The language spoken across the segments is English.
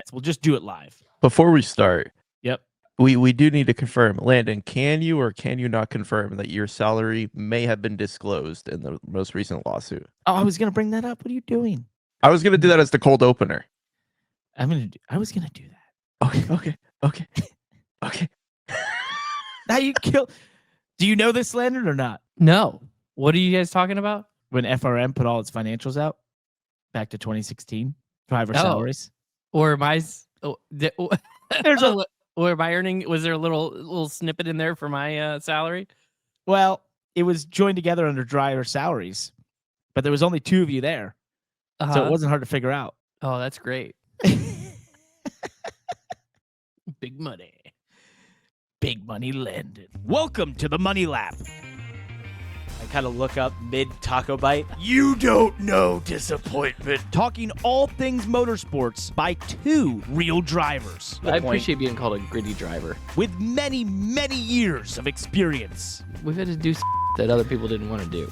bets. We'll just do it live. Before we start, Yep. we do need to confirm. Landon, can you or can you not confirm that your salary may have been disclosed in the most recent lawsuit? Oh, I was going to bring that up. What are you doing? I was going to do that as the cold opener. I was going to do that. Okay. Now you kill. Do you know this, Landon, or not? No. What are you guys talking about? When FRM put all its financials out back to 2016, driver salaries. Or am I? Or am I earning? Was there a little snippet in there for my salary? Well, it was joined together under driver salaries, but there was only 2 of you there, so it wasn't hard to figure out. Oh, that's great. Big money. Big money landed. Welcome to the Money Lap. I kind of look up mid-taco bite. You don't know disappointment. Talking all things motorsports by 2 real drivers. I appreciate being called a gritty driver. With many, many years of experience. We've had to do that other people didn't want to do.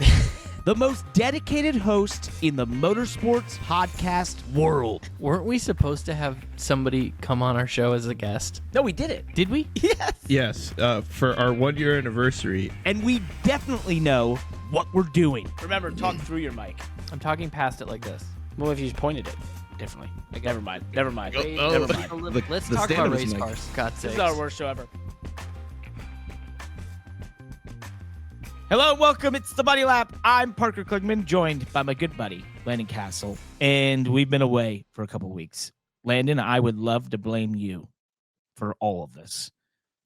The most dedicated host in the motorsports podcast world. Weren't we supposed to have somebody come on our show as a guest? No, we did it. Did we? Yes. Yes, for our 1-year anniversary. And we definitely know what we're doing. Remember, talk through your mic. I'm talking past it like this. Well, if you just pointed it differently. Like, never mind. Never Let's the talk stand about of his race mic. cars. God's This sakes. is our worst show ever. Hello and welcome. It's the Money Lap. I'm Parker Klugman, joined by my good buddy, Landon Castle. And we've been away for a couple weeks. Landon, I would love to blame you for all of this.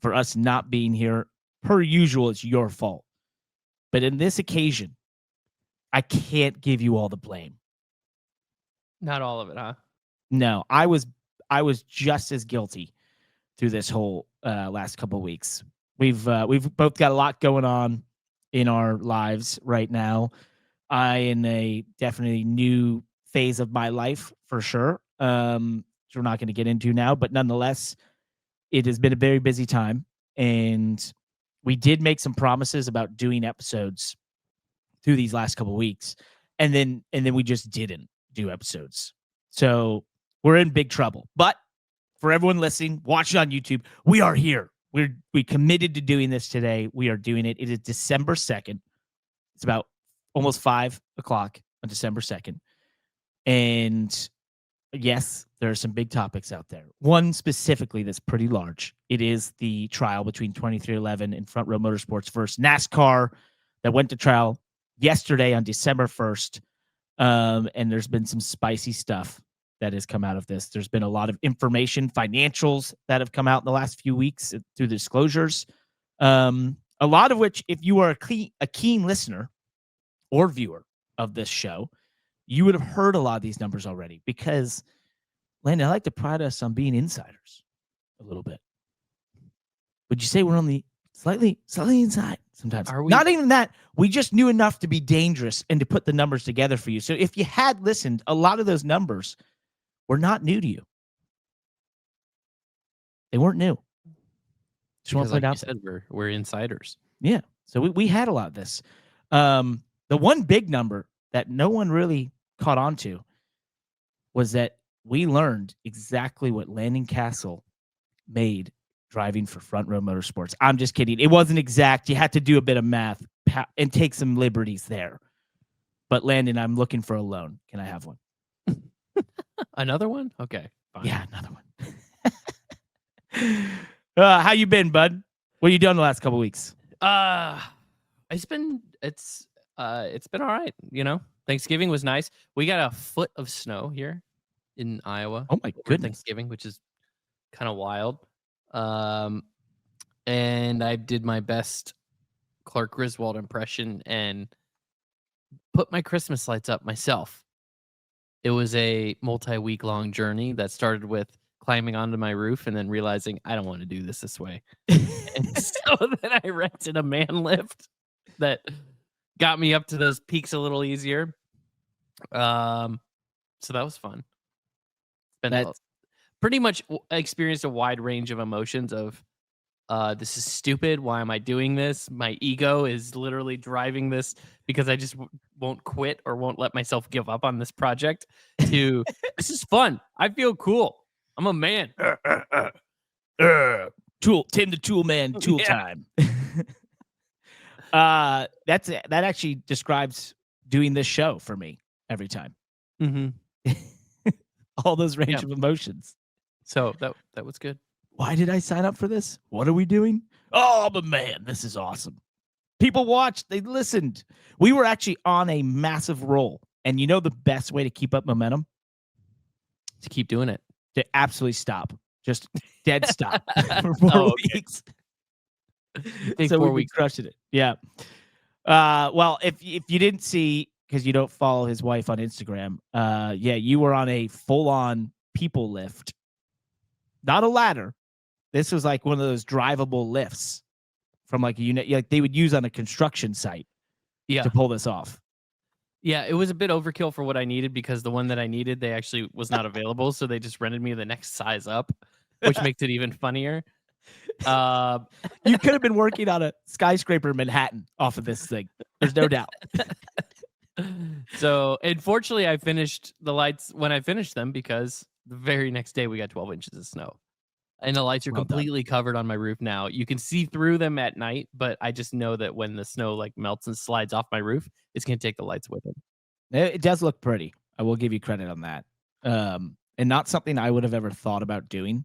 For us not being here. Per usual, it's your fault. But in this occasion, I can't give you all the blame. Not all of it, huh? No, I was just as guilty through this whole last couple of weeks. We've both got a lot going on in our lives right now. I in a definitely new phase of my life for sure. Which we're not going to get into now, but nonetheless, it has been a very busy time, and we did make some promises about doing episodes through these last couple of weeks, and then we just didn't do episodes. So we're in big trouble. But for everyone listening, watching on YouTube, we are here. We committed to doing this today. We are doing it. It is December 2nd. It's about almost 5 o'clock on December 2nd. And yes, there are some big topics out there. One specifically that's pretty large. It is the trial between 2311 and Front Row Motorsports versus NASCAR that went to trial yesterday on December 1st. And there's been some spicy stuff that has come out of this. There's been a lot of information, financials that have come out in the last few weeks through the disclosures. A lot of which, if you are a keen listener or viewer of this show, you would have heard a lot of these numbers already because, Landon, I like to pride us on being insiders a little bit. Would you say we're only slightly inside sometimes? Are we? Not even that. We just knew enough to be dangerous and to put the numbers together for you. So if you had listened, a lot of those numbers were not new to you. They weren't new. Just want to point like out. you said, we're insiders. Yeah. So we had a lot of this. The one big number that no one really caught on to was that we learned exactly what Landon Castle made driving for Front Row Motorsports. I'm just kidding. It wasn't exact. You had to do a bit of math and take some liberties there. But Landon, I'm looking for a loan. Can I have one? Another one? Okay, fine. Yeah, another one. How you been, bud? What you done the last couple weeks? It's been all right. You know, Thanksgiving was nice. We got a foot of snow here in Iowa. Oh my over goodness. Thanksgiving, which is kind of wild. And I did my best Clark Griswold impression and put my Christmas lights up myself. It was a multi-week long journey that started with climbing onto my roof and then realizing I don't want to do this way. And so then I rented a man lift that got me up to those peaks a little easier. So that was fun. Pretty much experienced a wide range of emotions of this is stupid. Why am I doing this? My ego is literally driving this because I just won't quit or won't let myself give up on this project. To this is fun. I feel cool. I'm a man. Tool Tim the Tool Man, tool Yeah. time. That actually describes doing this show for me every time. Mm-hmm. All those range Yeah. of emotions. So that was good. Why did I sign up for this? What are we doing? Oh, I'm a man. This is awesome. People watched, they listened. We were actually on a massive roll. And you know the best way to keep up momentum? To keep doing it. To absolutely stop. Just dead stop for 4 weeks. Big So 4 we've been weeks. crushing it. Yeah. Well, if you didn't see, because you don't follow his wife on Instagram, yeah, you were on a full-on people lift. Not a ladder. This was like one of those drivable lifts from like a unit like they would use on a construction site Yeah. to pull this off. Yeah, it was a bit overkill for what I needed because the one that I needed, they actually was not available. So they just rented me the next size up, which makes it even funnier. You could have been working on a skyscraper in Manhattan off of this thing. There's no doubt. So unfortunately, I finished the lights when I finished them because the very next day we got 12 inches of snow. And the lights are Well done. completely covered on my roof now. You can see through them at night, but I just know that when the snow like melts and slides off my roof, it's gonna take the lights with it. It does look pretty. I will give you credit on that. And not something I would have ever thought about doing.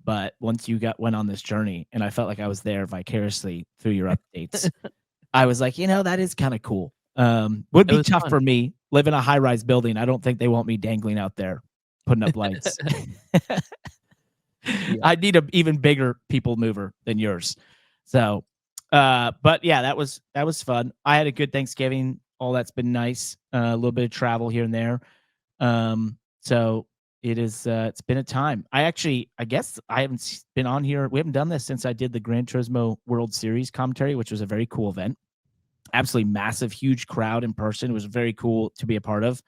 But once you went on this journey, and I felt like I was there vicariously through your updates, I was like, that is kind of cool. Would be tough for me. Live in a high-rise building. I don't think they want me dangling out there, putting up lights. Yeah. I need an even bigger people mover than yours. So, but yeah, that was fun. I had a good Thanksgiving. All that's been nice. A little bit of travel here and there. So it is. It's been a time. I guess I haven't been on here. We haven't done this since I did the Gran Turismo World Series commentary, which was a very cool event. Absolutely massive, huge crowd in person. It was very cool to be a part of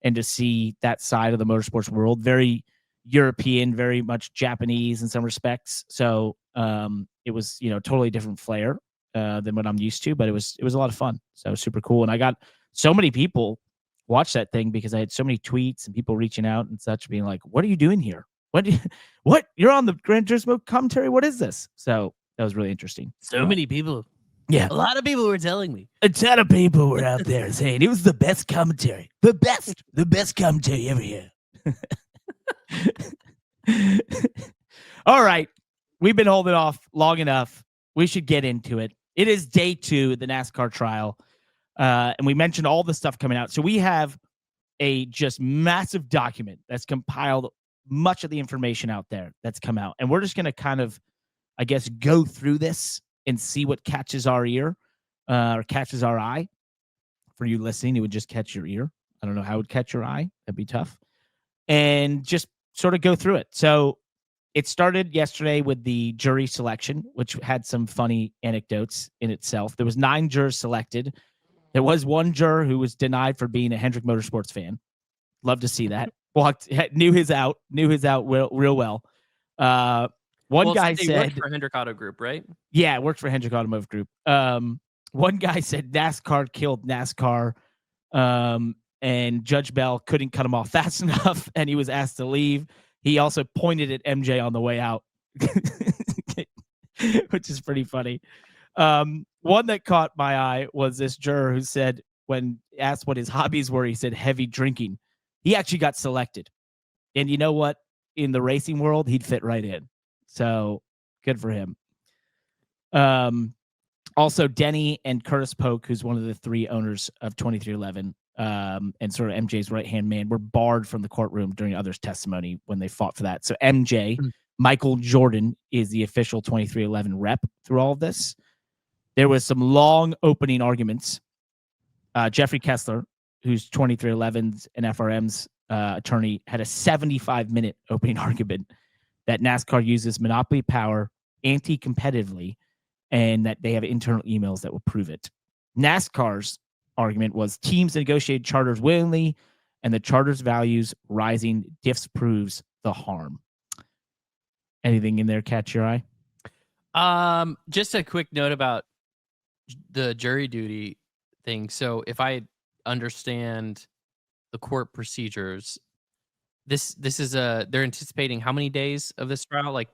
and to see that side of the motorsports world. Very European, very much Japanese in some respects. So it was, totally different flair than what I'm used to, but it was a lot of fun. So it was super cool. And I got so many people watch that thing because I had so many tweets and people reaching out and such, being like, "What are you doing here? What? You're on the Gran Turismo commentary? What is this?" So that was really interesting. So many people. Yeah. A lot of people were telling me. A ton of people were out there saying it was the best commentary. The best commentary ever here. All right. We've been holding off long enough. We should get into it. It is day 2 of the NASCAR trial. And we mentioned all the stuff coming out. So we have a just massive document that's compiled much of the information out there that's come out. And we're just going to kind of, I guess, go through this and see what catches our ear or catches our eye. For you listening, it would just catch your ear. I don't know how it would catch your eye. That'd be tough. And just sort of go through it. So it started yesterday with the jury selection, which had some funny anecdotes in itself. There was 9 jurors selected. There was one juror who was denied for being a Hendrick Motorsports fan. Love to see that. Knew his out real well. One guy said for Hendrick Auto Group, right? Yeah, it works for Hendrick Automotive Group. One guy said NASCAR killed NASCAR. And Judge Bell couldn't cut him off fast enough, and he was asked to leave. He also pointed at MJ on the way out, which is pretty funny. One that caught my eye was this juror who said, when asked what his hobbies were, he said heavy drinking. He actually got selected. And you know what? In the racing world, he'd fit right in. So good for him. Also, Denny and Curtis Polk, who's one of the 3 owners of 2311, and sort of MJ's right-hand man, were barred from the courtroom during others' testimony when they fought for that. So MJ, Michael Jordan, is the official 2311 rep through all of this. There was some long opening arguments. Jeffrey Kessler, who's 2311's and FRM's attorney, had a 75-minute opening argument that NASCAR uses monopoly power anti-competitively and that they have internal emails that will prove it. NASCAR's argument was teams negotiated charters willingly, and the charter's values rising disproves the harm. Anything in there catch your eye? Just a quick note about the jury duty thing. So if I understand the court procedures, this is they're anticipating how many days of this trial? Like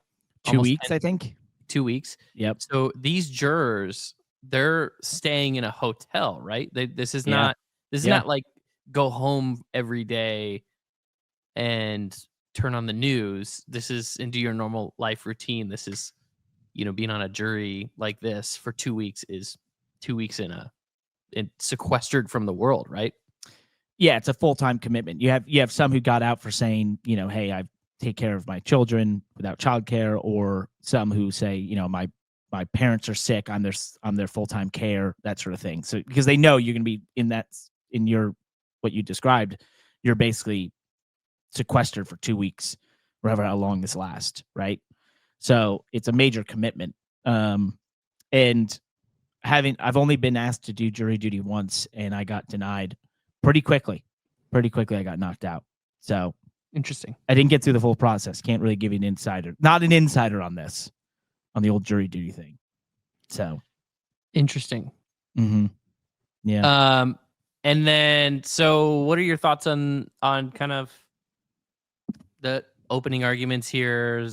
2 almost weeks, 10 I think. 2 weeks. Yep. So these jurors, they're staying in a hotel, right? This is Yeah. not like go home every day and turn on the news. This is into your normal life routine. This is, being on a jury like this for 2 weeks is 2 weeks in sequestered from the world, right? Yeah, it's a full-time commitment. You have some who got out for saying, hey, I take care of my children without childcare, or some who say, my parents are sick, I'm their full-time care, that sort of thing. So because they know you're going to be in your what you described, you're basically sequestered for 2 weeks, wherever how long this lasts, right? So it's a major commitment. And I've only been asked to do jury duty once, and I got denied pretty quickly. Pretty quickly, I got knocked out. So Interesting. I didn't get through the full process. Can't really give you an insider. Not an insider on this, on the old jury duty thing. So Interesting. Yeah. And then, so what are your thoughts on kind of the opening arguments here?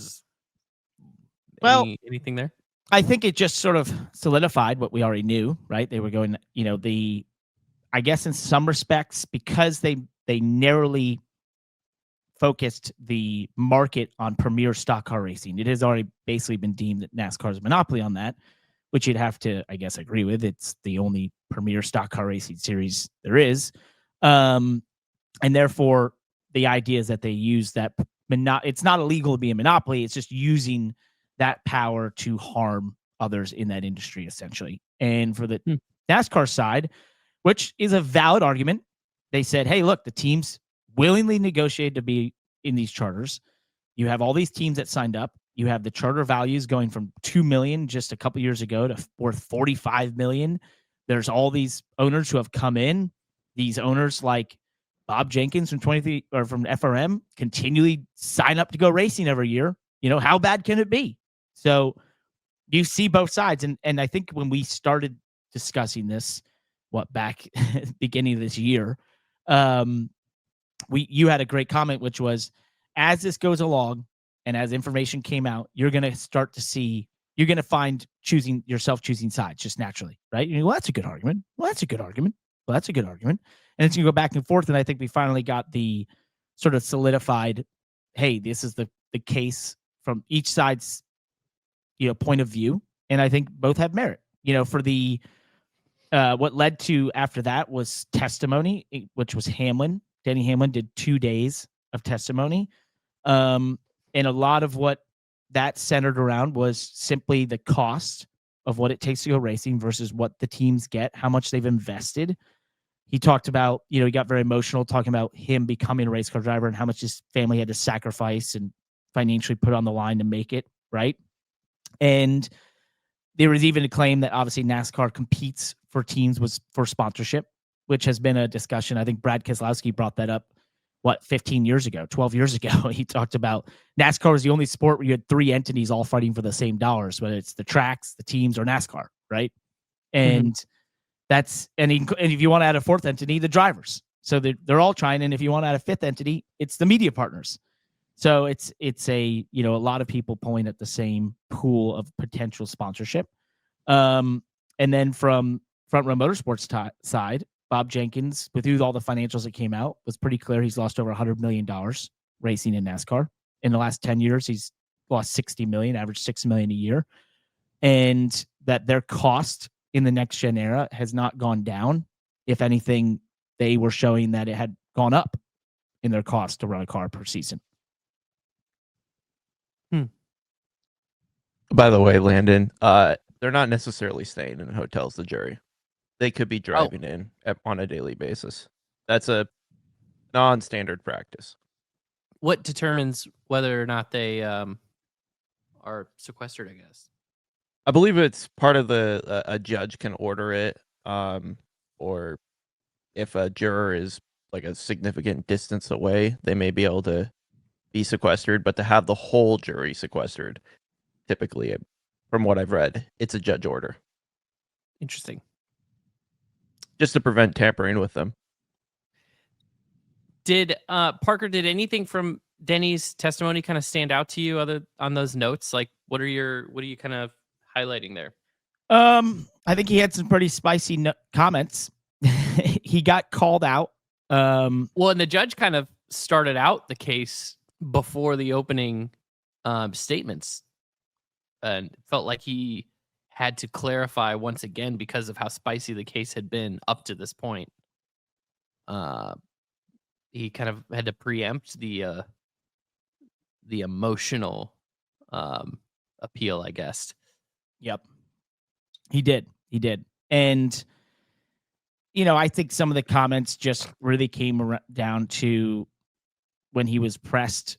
Well, Anything there? I think it just sort of solidified what we already knew, right? They were going, I guess in some respects, because they narrowly focused the market on premier stock car racing, it has already basically been deemed that NASCAR is a monopoly on that, which you'd have to, I guess, agree with. It's the only premier stock car racing series there is. And therefore, the idea is that they use that. It's not illegal to be a monopoly. It's just using that power to harm others in that industry, essentially. And for the NASCAR side, which is a valid argument, they said, hey, look, the teams willingly negotiated to be in these charters. You have all these teams that signed up. You have the charter values going from $2 million just a couple years ago to worth $45 million. There's all these owners who have come in. These owners like Bob Jenkins from from FRM continually sign up to go racing every year. How bad can it be? So you see both sides. And I think when we started discussing this, back beginning of this year, you had a great comment, which was, as this goes along and as information came out, you're going to find choosing sides just naturally, right? Well, that's a good argument. Well, that's a good argument. Well, that's a good argument. And it's going to go back and forth. And I think we finally got the sort of solidified, hey, this is the case from each side's, point of view. And I think both have merit. For the, what led to after that was testimony, which was Hamlin. Denny Hamlin did 2 days of testimony. And a lot of what that centered around was simply the cost of what it takes to go racing versus what the teams get, how much they've invested. He talked about, he got very emotional talking about him becoming a race car driver and how much his family had to sacrifice and financially put on the line to make it, right? And there was even a claim that obviously NASCAR competes for teams for sponsorship, which has been a discussion. I think Brad Keselowski brought that up, 15 years ago, 12 years ago. He talked about NASCAR was the only sport where you had 3 entities all fighting for the same dollars, whether it's the tracks, the teams, or NASCAR, right? And and if you want to add a 4th entity, the drivers. So they're all trying. And if you want to add a 5th entity, it's the media partners. So it's a lot of people pulling at the same pool of potential sponsorship. And then from Front Row Motorsports side, Bob Jenkins, with all the financials that came out, was pretty clear he's lost over $100 million racing in NASCAR. In the last 10 years, he's lost $60 million, average $6 million a year. And that their cost in the next gen era has not gone down. If anything, they were showing that it had gone up in their cost to run a car per season. By the way, Landon, they're not necessarily staying in hotels, the jury. They could be driving in on a daily basis. That's a non-standard practice. What determines whether or not they are sequestered, I guess? I believe it's part of a judge can order it, or if a juror is like a significant distance away, they may be able to be sequestered. But to have the whole jury sequestered, typically, from what I've read, it's a judge order. Interesting. Just to prevent tampering with them. Did Parker, did anything from Denny's testimony kind of stand out to you other on those notes? Like what are you kind of highlighting there? I think he had some pretty spicy comments. He got called out. Well, and the judge kind of started out the case before the opening statements, and felt like he had to clarify once again because of how spicy the case had been up to this point. He kind of had to preempt the emotional appeal, I guess. Yep. He did. And, I think some of the comments just really came down to when he was pressed.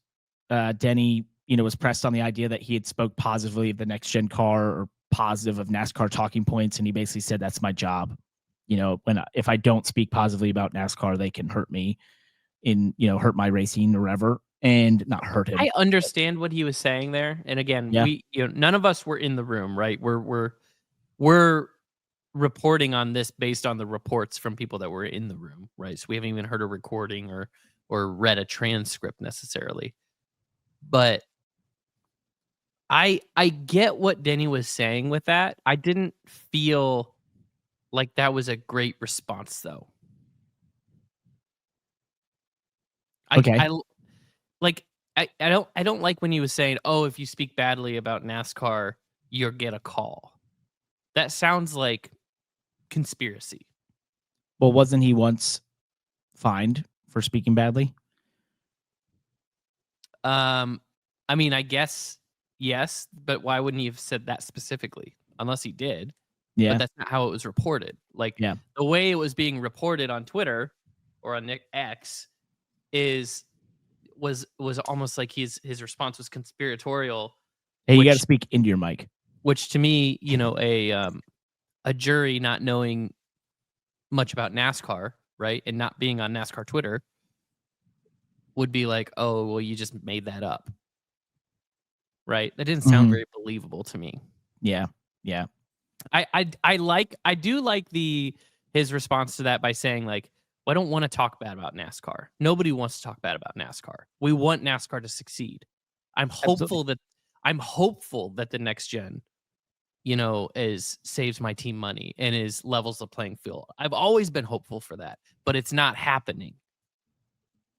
Denny, was pressed on the idea that he had spoke positively of the next gen car or positive of NASCAR talking points. And he basically said, that's my job. If I don't speak positively about NASCAR, they can hurt me hurt my racing or whatever, and not hurt him. I understand what he was saying there. And again, we none of us were in the room, right? We're reporting on this based on the reports from people that were in the room, right? So we haven't even heard a recording or read a transcript necessarily. But I get what Denny was saying with that. I didn't feel like that was a great response though. Okay. I don't like when he was saying, "Oh, if you speak badly about NASCAR, you'll get a call." That sounds like conspiracy. Well, wasn't he once fined for speaking badly? I mean, I guess yes, but why wouldn't he have said that specifically? Unless he did. Yeah. But that's not how it was reported. Like the way it was being reported on Twitter or on X was almost like his response was conspiratorial. Hey, you got to speak into your mic. Which to me, a jury not knowing much about NASCAR, right, and not being on NASCAR Twitter would be like, oh, well, you just made that up, right? That didn't sound very believable to me. Yeah. I do like his response to that by saying like, well, I don't want to talk bad about NASCAR. Nobody wants to talk bad about NASCAR. We want NASCAR to succeed. I'm hopeful that the next gen, saves my team money and is levels the playing field. I've always been hopeful for that, but it's not happening.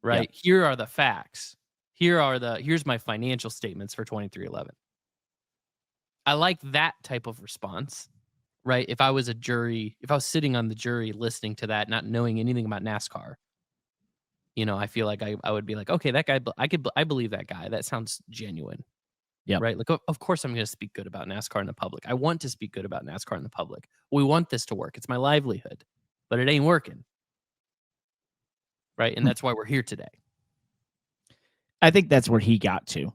Right? Yep. Here are the facts. Here's my financial statements for 2311. I like that type of response. Right? If I was sitting on the jury listening to that, not knowing anything about NASCAR, I feel like I would be like, okay, that guy, I believe that guy. That sounds genuine. Yeah. Right. Like, of course, I'm going to speak good about NASCAR in the public. I want to speak good about NASCAR in the public. We want this to work. It's my livelihood, but it ain't working. Right. And that's why we're here today. I think that's where he got to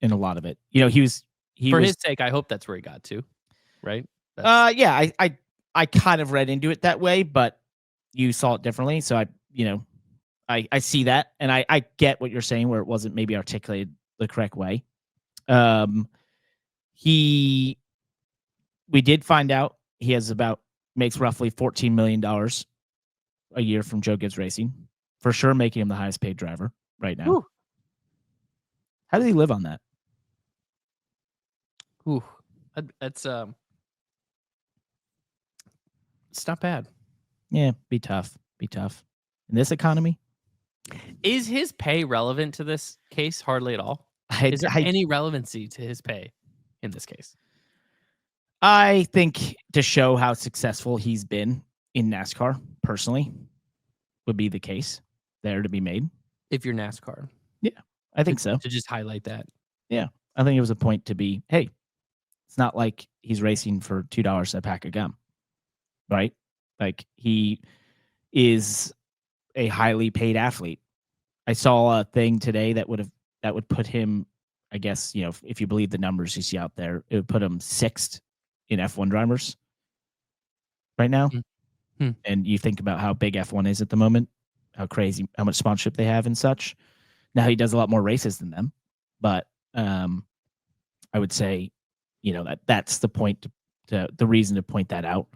in a lot of it. His sake, I hope that's where he got to. Right. Yeah, I kind of read into it that way, but you saw it differently. So I see that, and I get what you're saying where it wasn't maybe articulated the correct way. We did find out he makes roughly $14 million a year from Joe Gibbs Racing, for sure, making him the highest paid driver right now. Ooh. How does he live on that? Ooh, that's it's not bad. Yeah, be tough. In this economy? Is his pay relevant to this case? Hardly at all. Is there any relevancy to his pay in this case? I think to show how successful he's been in NASCAR, personally, would be the case there to be made. If you're NASCAR. Yeah, I think so. To just highlight that. Yeah, I think it was a point to be, hey, it's not like he's racing for $2 a pack of gum. Right? Like, he is a highly paid athlete. I saw a thing today that would put him, I guess, if you believe the numbers you see out there, it would put him 6th in F1 drivers right now. Mm-hmm. And you think about how big F1 is at the moment, how much sponsorship they have and such. Now he does a lot more races than them, but I would say, that's the point the reason to point that out.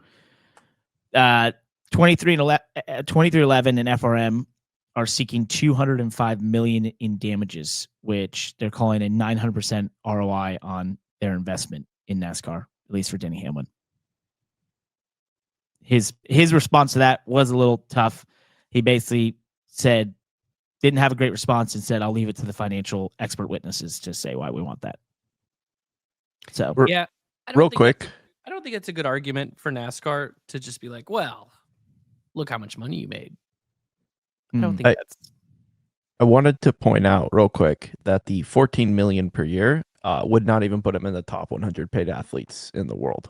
23-11 and FRM are seeking $205 million in damages, which they're calling a 900% ROI on their investment in NASCAR, at least for Denny Hamlin. His response to that was a little tough. He basically said, didn't have a great response and said, I'll leave it to the financial expert witnesses to say why we want that. So, yeah, Real quick. I don't think it's a good argument for NASCAR to just be like, well, look how much money you made. I don't think that's. I wanted to point out real quick that the $14 million per year would not even put him in the top 100 paid athletes in the world.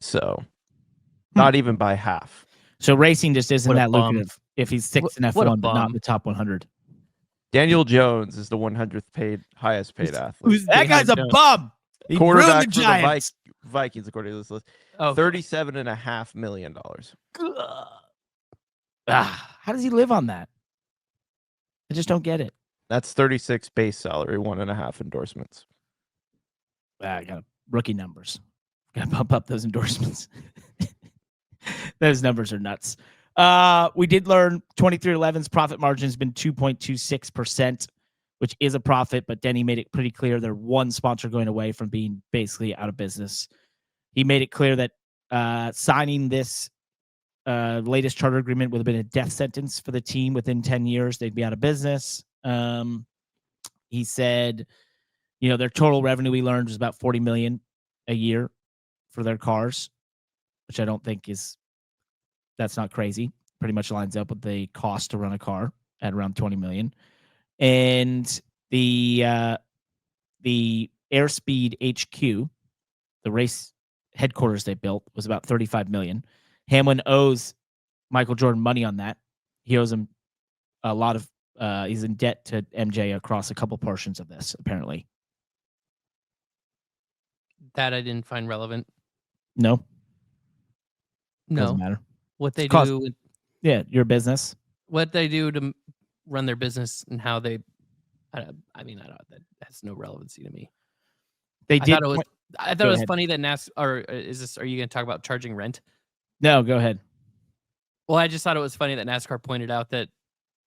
So, not even by half. So racing just isn't What a that bum. lucrative if he's sixth in What a F1, but not bum. in the top 100. Daniel Jones is the 100th highest paid athlete. That guy's a bum. He ruined Quarterback the for the Giants. Vikings, according to this list. Oh, $37.5 million. How does he live on that? I just don't get it. That's 36 base salary, 1.5 endorsements. I got rookie numbers. Got to bump up those endorsements. Those numbers are nuts. We did learn 23XI's profit margin has been 2.26%, which is a profit, but Denny made it pretty clear they're one sponsor going away from being basically out of business. He made it clear that signing this latest charter agreement would have been a death sentence for the team. Within 10 years, they'd be out of business. He said, their total revenue we learned was about $40 million a year for their cars, which I don't think that's not crazy. Pretty much lines up with the cost to run a car at around $20 million. And the Airspeed HQ, the race headquarters they built, was about $35 million. Hamlin owes Michael Jordan money on that. He owes him a lot of he's in debt to MJ across a couple portions of this, apparently. that I didn't find relevant. No? No, Doesn't matter. what they Cost- do, Yeah, your business. what they do to run their business, and how they. I don't. That has no relevancy to me. They I did. thought it was. I thought Go it was ahead. funny that NASCAR. Or is this? Are you going to talk about charging rent? No, go ahead. Well, I just thought it was funny that NASCAR pointed out that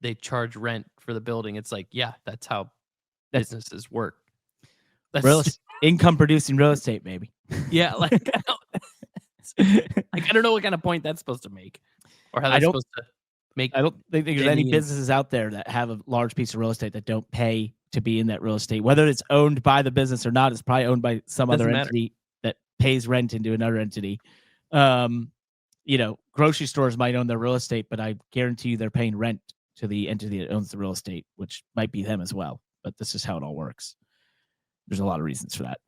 they charge rent for the building. It's like, yeah, that's how businesses work. That's Income producing real estate, maybe. yeah, like I don't know what kind of point that's supposed to make, or how I that's don't- supposed to make. I don't think there's Denny any and- businesses out there that have a large piece of real estate that don't pay to be in that real estate. Whether it's owned by the business or not, it's probably owned by some other Doesn't matter. entity that pays rent into another entity. Grocery stores might own their real estate, but I guarantee you they're paying rent to the entity that owns the real estate, which might be them as well. But this is how it all works. There's a lot of reasons for that.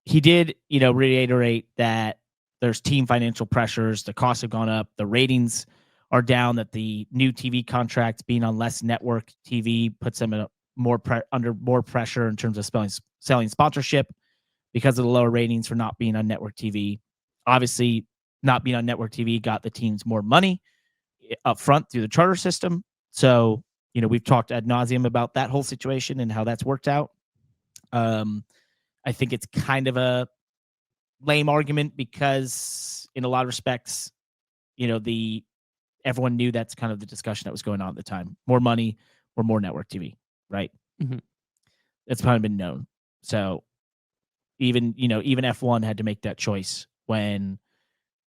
He did, reiterate that there's team financial pressures. The costs have gone up. The ratings are down. That the new TV contract being on less network TV puts them in under more pressure in terms of selling sponsorship because of the lower ratings for not being on network TV. Obviously, not being on network TV got the teams more money up front through the charter system. So, we've talked ad nauseum about that whole situation and how that's worked out. I think it's kind of a lame argument because in a lot of respects, everyone knew that's kind of the discussion that was going on at the time. More money or more network TV, right? Mhm. It's probably been known. So even F1 had to make that choice when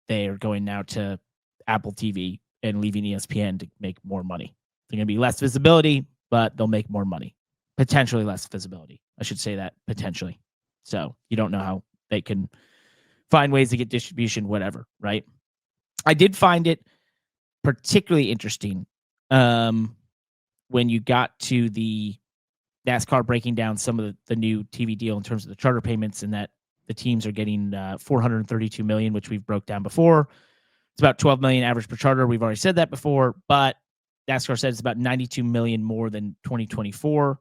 they are going now to Apple TV and leaving ESPN to make more money. They're going to be less visibility, but they'll make more money. Potentially less visibility. I should say that, potentially. So you don't know how they can find ways to get distribution, whatever, right? I did find it particularly interesting when you got to the NASCAR breaking down some of the new TV deal in terms of the charter payments, and that the teams are getting $432 million, which we've broke down before. It's about $12 million average per charter. We've already said that before, but NASCAR said it's about $92 million more than 2024,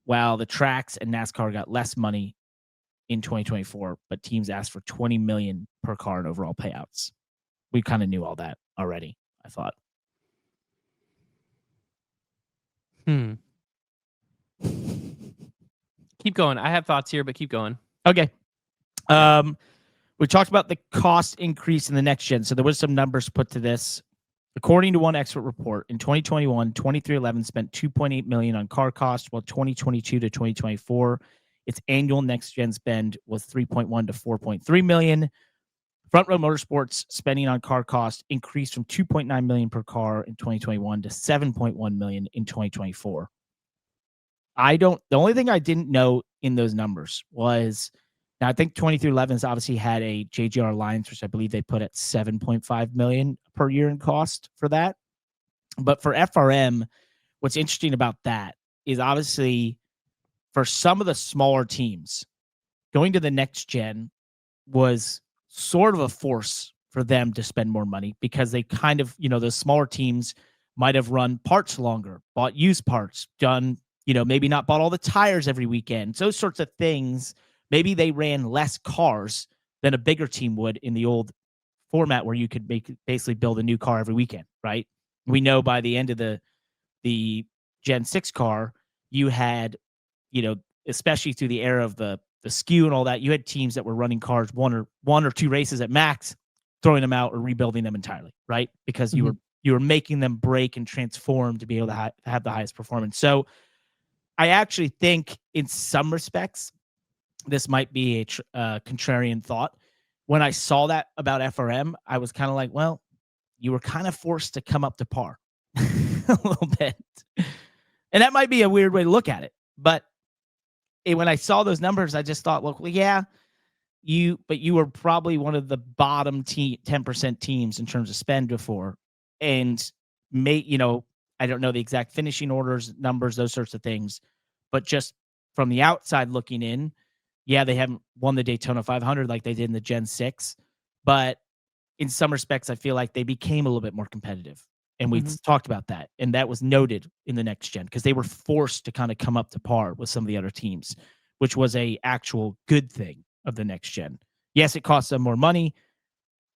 while the tracks and NASCAR got less money in 2024, but teams asked for $20 million per car in overall payouts. We kind of knew all that already, I thought. Keep going. I have thoughts here, but keep going. Okay. We talked about the cost increase in the next gen. So there was some numbers put to this. According to one expert report, in 2021, 2311 spent $2.8 million on car costs, while 2022 to 2024, its annual next-gen spend was $3.1 to $4.3 million. Front Row Motorsports spending on car costs increased from $2.9 million per car in 2021 to $7.1 million in 2024. The only thing I didn't know in those numbers was, now I think 2311's obviously had a JGR Alliance, which I believe they put at $7.5 million per year in cost for that. But for FRM, what's interesting about that is obviously for some of the smaller teams, going to the next gen was sort of a force for them to spend more money, because they kind of, those smaller teams might have run parts longer, bought used parts, done, maybe not bought all the tires every weekend, those sorts of things. Maybe they ran less cars than a bigger team would in the old format, where you could basically build a new car every weekend, right? We know by the end of the Gen 6 car, you had, especially through the era of the SKU and all that, you had teams that were running cars one or two races at max, throwing them out or rebuilding them entirely, right? Because you were making them break and transform to be able to have the highest performance. So I actually think in some respects, this might be a contrarian thought. When I saw that about FRM, I was kind of like, well, you were kind of forced to come up to par a little bit. And that might be a weird way to look at it. But when I saw those numbers, I just thought, well, yeah, you were probably one of the bottom 10% teams in terms of spend before. And I don't know the exact finishing orders, numbers, those sorts of things. But just from the outside looking in, yeah, they haven't won the Daytona 500 like they did in the Gen 6. But in some respects, I feel like they became a little bit more competitive. And we talked about that. And that was noted in the next gen, because they were forced to kind of come up to par with some of the other teams, which was a actual good thing of the next gen. Yes, it cost them more money,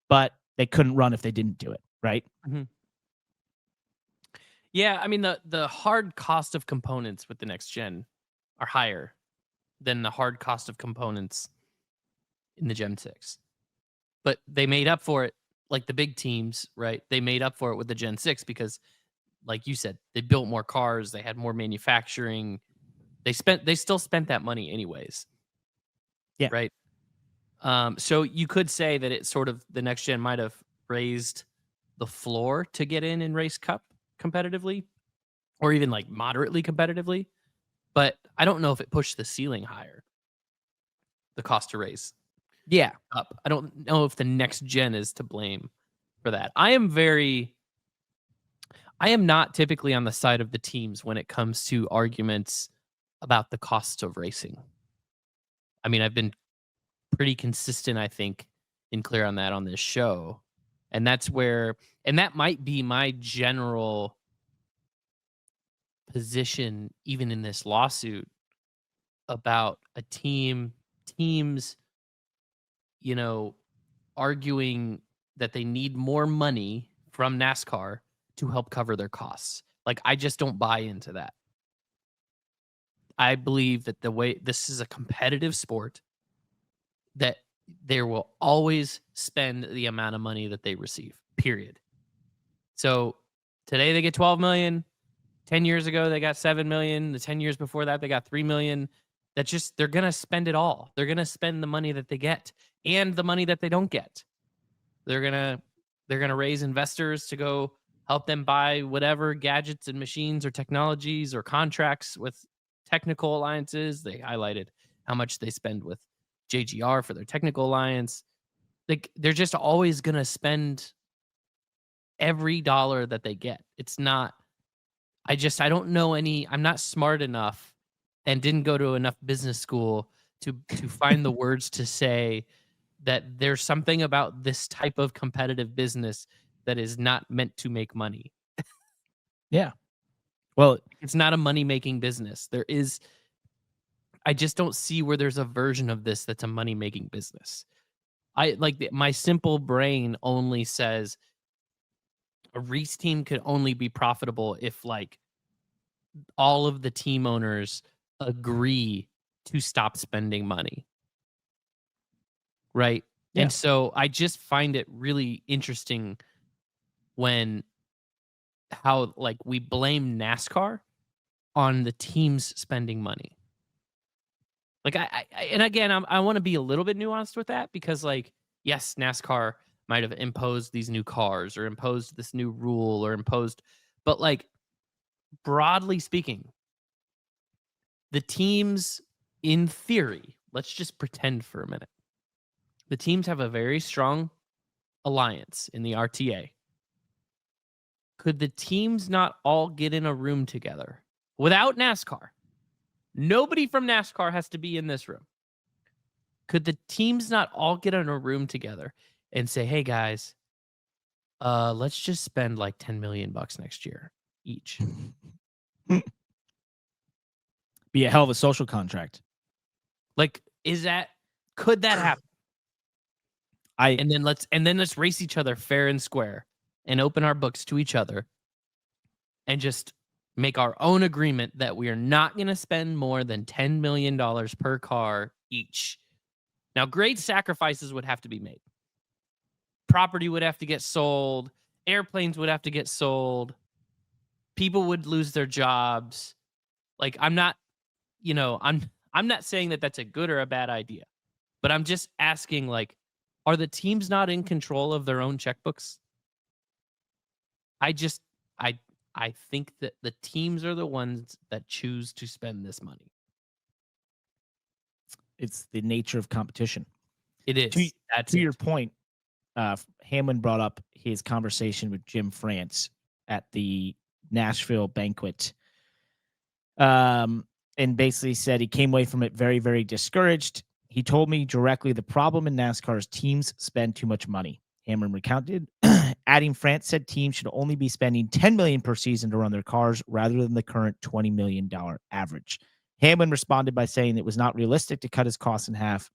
but they couldn't run if they didn't do it, right? Yeah, I mean, the hard cost of components with the next gen are higher than the hard cost of components in the Gen 6. But they made up for it, like the big teams, right? They made up for it with the Gen 6 because, like you said, they built more cars, they had more manufacturing. They still spent that money anyways. Yeah. Right? So you could say that it sort of, the next gen might have raised the floor to get in Race Cup competitively, or even like moderately competitively. But I don't know if it pushed the ceiling higher, the cost to race. Yeah. Up. I don't know if the next gen is to blame for that. I am not typically on the side of the teams when it comes to arguments about the costs of racing. I mean, I've been pretty consistent, I think, and clear on that on this show. And that's where, and that might be my general position, even in this lawsuit, about teams, arguing that they need more money from NASCAR to help cover their costs. Like, I just don't buy into that. I believe that the way this is a competitive sport, that they will always spend the amount of money that they receive, period. So today they get 12 million. 10 years ago, they got 7 million. The 10 years before that, they got 3 million. That's just, they're going to spend it all. They're going to spend the money that they get and the money that they don't get. They're going to raise investors to go help them buy whatever gadgets and machines or technologies or contracts with technical alliances. They highlighted how much they spend with JGR for their technical alliance. They're just always going to spend every dollar that they get. It's not, I don't know I'm not smart enough and didn't go to enough business school to find the words to say that there's something about this type of competitive business that is not meant to make money. Yeah. Well, it's not a money-making business. I just don't see where there's a version of this that's a money-making business. My simple brain only says a race team could only be profitable if like all of the team owners agree to stop spending money. Right? Yeah. And so I just find it really interesting when how like we blame NASCAR on the teams spending money. Like and again, I want to be a little bit nuanced with that because like, yes, NASCAR might have imposed these new cars or imposed this new rule or but like broadly speaking, the teams in theory, let's just pretend for a minute. The teams have a very strong alliance in the RTA. Could the teams not all get in a room together without NASCAR? Nobody from NASCAR has to be in this room. Could the teams not all get in a room together and say, hey guys, let's just spend like $10 million next year each? Be a hell of a social contract. Like, could that happen? And then let's race each other fair and square and open our books to each other and just make our own agreement that we are not going to spend more than $10 million per car each. Now, great sacrifices would have to be made. Property would have to get sold. Airplanes would have to get sold. People would lose their jobs. Like, I'm not saying that that's a good or a bad idea, but I'm just asking, like, are the teams not in control of their own checkbooks? I think that the teams are the ones that choose to spend this money. It's the nature of competition. It is. To your point, Hamlin brought up his conversation with Jim France at the Nashville banquet, and basically said he came away from it very, very discouraged. He told me directly the problem in NASCAR is teams spend too much money. Hamlin recounted, adding France said teams should only be spending $10 million per season to run their cars rather than the current $20 million average. Hamlin responded by saying it was not realistic to cut his costs in half.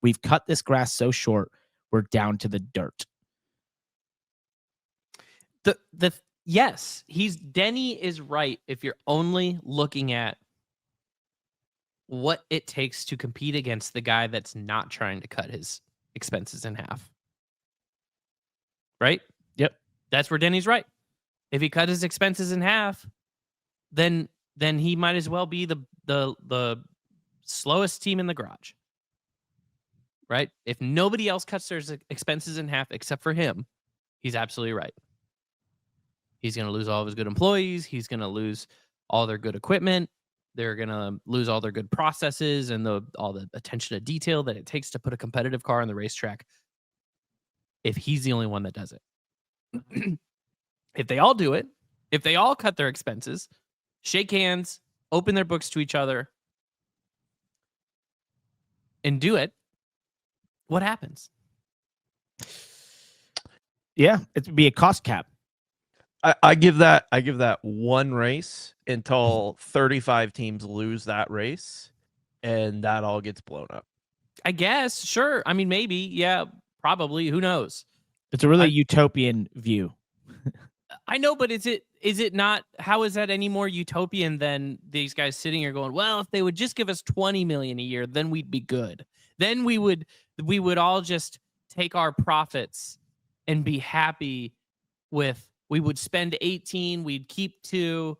We've cut this grass so short, we're down to the dirt. Yes, Denny is right if you're only looking at what it takes to compete against the guy that's not trying to cut his expenses in half. Right? Yep. That's where Denny's right. If he cut his expenses in half, then he might as well be the slowest team in the garage. Right? If nobody else cuts their expenses in half except for him, he's absolutely right. He's going to lose all of his good employees. He's going to lose all their good equipment. They're going to lose all their good processes and all the attention to detail that it takes to put a competitive car on the racetrack if he's the only one that does it. If they all do it, if they all cut their expenses, shake hands, open their books to each other, and do it, what happens? Yeah, it would be a cost cap. I give that one race until 35 teams lose that race, and that all gets blown up. I guess, sure. I mean, maybe, yeah, probably. Who knows? It's a really utopian view. I know, but is it not? How is that any more utopian than these guys sitting here going, well, if they would just give us $20 million a year, then we'd be good. Then we would all just take our profits and be happy with. We would spend 18, we'd keep 2,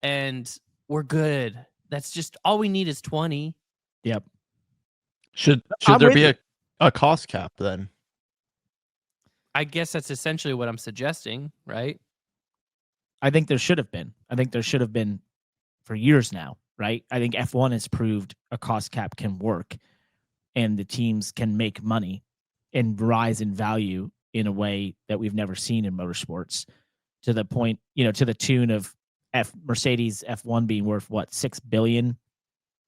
and we're good. That's just all we need is 20. Yep. Should there be a cost cap then? I guess that's essentially what I'm suggesting, right? I think there should have been. I think there should have been for years now, right? I think F1 has proved a cost cap can work and the teams can make money and rise in value in a way that we've never seen in motorsports. To the point, to the tune of Mercedes F1 being worth what, $6 billion,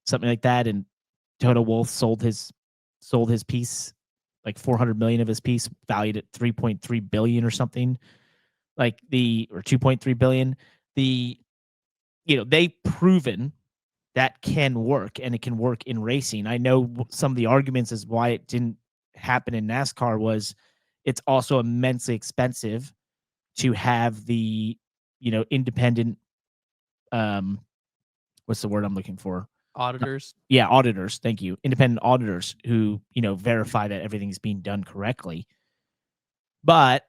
something like that, and Toto Wolff sold his piece, like 400 million of his piece, valued at 3.3 billion or something, or 2.3 billion. They've proven that can work, and it can work in racing. I know some of the arguments as why it didn't happen in NASCAR was it's also immensely expensive to have the, independent, what's the word I'm looking for? Auditors. Yeah, auditors. Thank you. Independent auditors who, verify that everything's being done correctly. But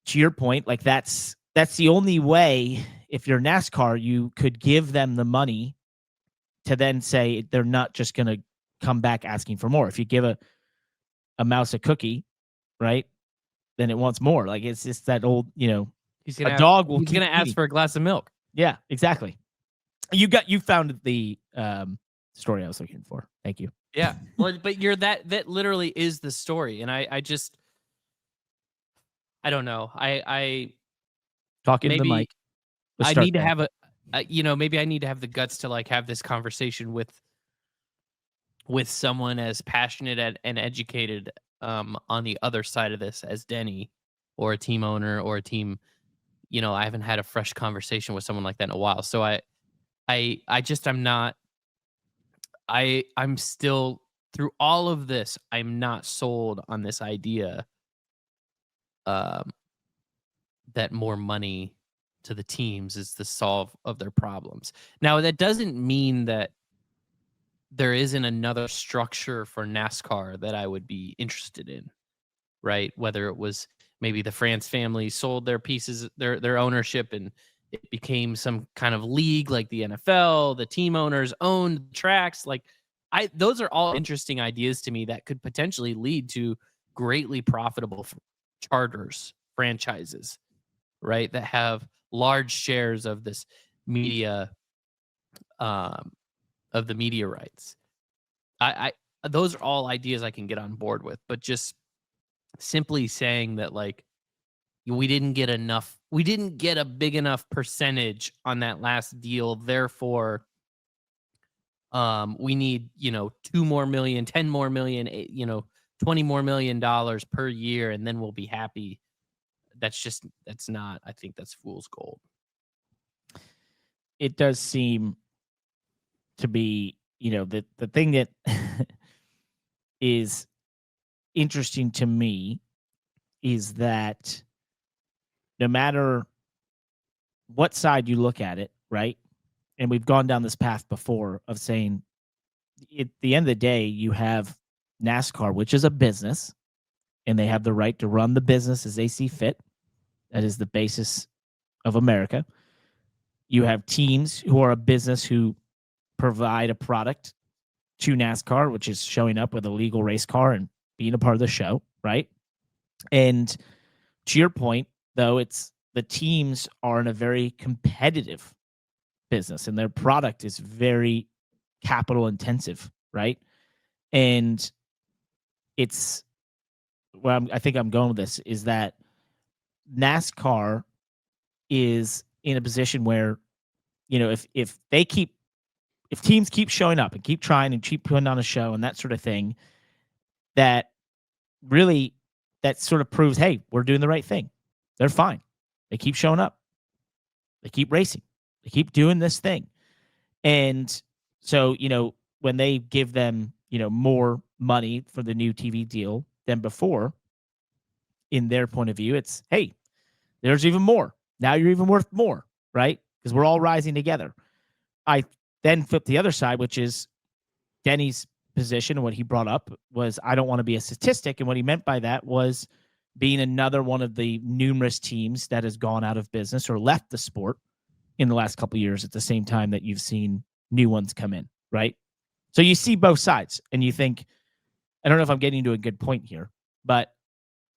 to your point, like that's that's the only way. If you're NASCAR, you could give them the money to then say they're not just going to come back asking for more. If you give a mouse a cookie, right, then it wants more. Like, it's just that old, He's a gonna dog will he's keep gonna ask eating. for a glass of milk. Yeah, exactly. You found the story I was looking for. Thank you. Yeah. Well, but that literally is the story. And I don't know. I Talking to the maybe mic. Let's I start need to there. have maybe I need to have the guts to like have this conversation with someone as passionate and educated on the other side of this as Denny, or a team owner, or a team. I haven't had a fresh conversation with someone like that in a while. So I'm not. I'm still, through all of this, I'm not sold on this idea um, that more money to the teams is the solve of their problems. Now, that doesn't mean that there isn't another structure for NASCAR that I would be interested in, right? Whether it was maybe the France family sold their pieces, their ownership, and it became some kind of league like the NFL, the team owners owned tracks. Like, those are all interesting ideas to me that could potentially lead to greatly profitable charters, franchises, right? That have large shares of this media, um, of the media rights. Those are all ideas I can get on board with, but just simply saying that, like, we didn't get a big enough percentage on that last deal, therefore we need 2 more million, 10 more million, 20 more million dollars per year, and then we'll be happy. That's not, I think that's fool's gold. It does seem to be, the thing that is interesting to me is that no matter what side you look at it, right? And we've gone down this path before of saying, at the end of the day, you have NASCAR, which is a business, and they have the right to run the business as they see fit. That is the basis of America. You have teams who are a business who provide a product to NASCAR, which is showing up with a legal race car and being a part of the show, right? And to your point, though, it's the teams are in a very competitive business and their product is very capital intensive, right? And it's I think I'm going with this is that NASCAR is in a position where, if teams keep showing up and keep trying and keep putting on a show and that sort of thing, that really that sort of proves, hey, we're doing the right thing. They're fine. They keep showing up. They keep racing. They keep doing this thing. And so, when they give them, more money for the new TV deal than before, in their point of view, it's, hey, there's even more. Now you're even worth more, right? Because we're all rising together. I then flip the other side, which is Denny's position. And what he brought up was, I don't want to be a statistic. And what he meant by that was being another one of the numerous teams that has gone out of business or left the sport in the last couple of years at the same time that you've seen new ones come in, right? So you see both sides and you think, I don't know if I'm getting to a good point here, but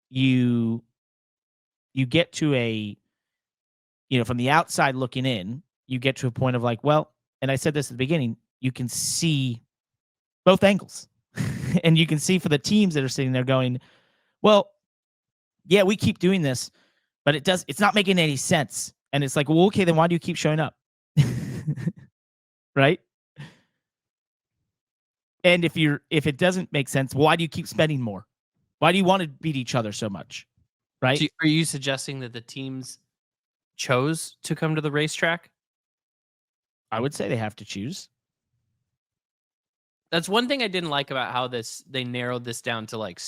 you get to a, from the outside looking in, you get to a point of like, well, and I said this at the beginning, you can see both angles. And you can see for the teams that are sitting there going, well, yeah, we keep doing this, but it's not making any sense. And it's like, well, okay, then why do you keep showing up? Right? And if it doesn't make sense, why do you keep spending more? Why do you want to beat each other so much? Right? So are you suggesting that the teams chose to come to the racetrack? I would say they have to choose. That's one thing I didn't like about how they narrowed this down to like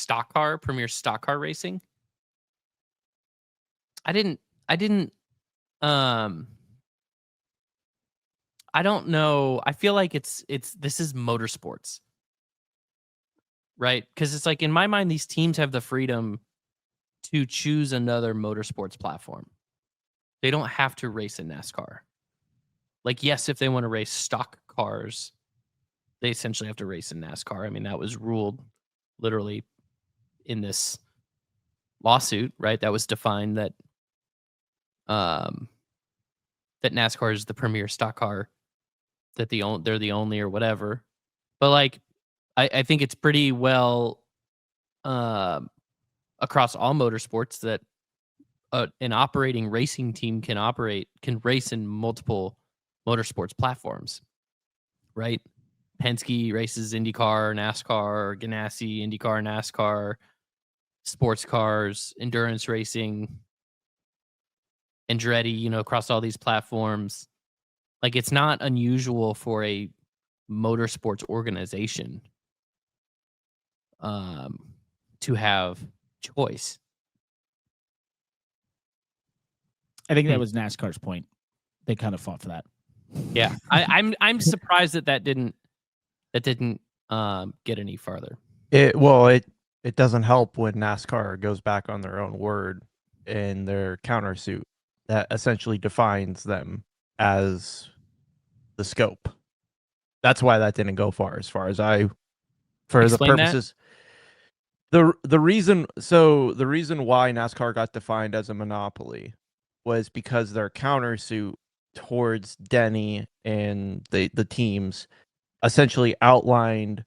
premier stock car racing. I don't know. I feel like this is motorsports, right? Because it's like, in my mind, these teams have the freedom to choose another motorsports platform. They don't have to race in NASCAR. Like, yes, if they want to race stock cars, they essentially have to race in NASCAR. I mean, that was ruled literally in this lawsuit, right? That was defined that that NASCAR is the premier stock car, that they're the only or whatever. But like, I think it's pretty well across all motorsports that an operating racing team can race in multiple motorsports platforms, right? Penske races IndyCar, NASCAR, Ganassi, IndyCar, NASCAR, sports cars, endurance racing, Andretti, across all these platforms. Like, it's not unusual for a motorsports organization to have choice. I think that was NASCAR's point. They kind of fought for that. Yeah, I'm surprised that didn't get any farther. It doesn't help when NASCAR goes back on their own word in their countersuit that essentially defines them as the scope. That's why that didn't go far as I, for Explain the purposes. The reason why NASCAR got defined as a monopoly was because their countersuit towards Denny and the teams essentially outlined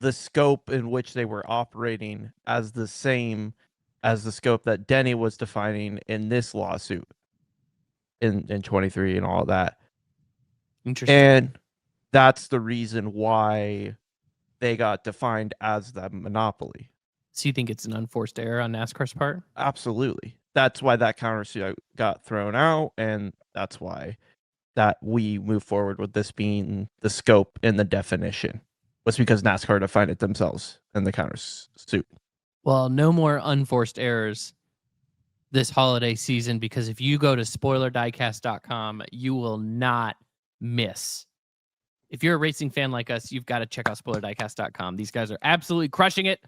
the scope in which they were operating as the same as the scope that Denny was defining in this lawsuit in 23 and all that. Interesting. And that's the reason why they got defined as the monopoly. So you think it's an unforced error on NASCAR's part? Absolutely. That's why that countersuit got thrown out, and that's why that we move forward with this being the scope and the definition. Was because NASCAR defined it themselves in the countersuit. Well, no more unforced errors this holiday season, because if you go to spoilerdiecast.com, you will not miss. If you're a racing fan like us, you've got to check out spoilerdiecast.com. These guys are absolutely crushing it.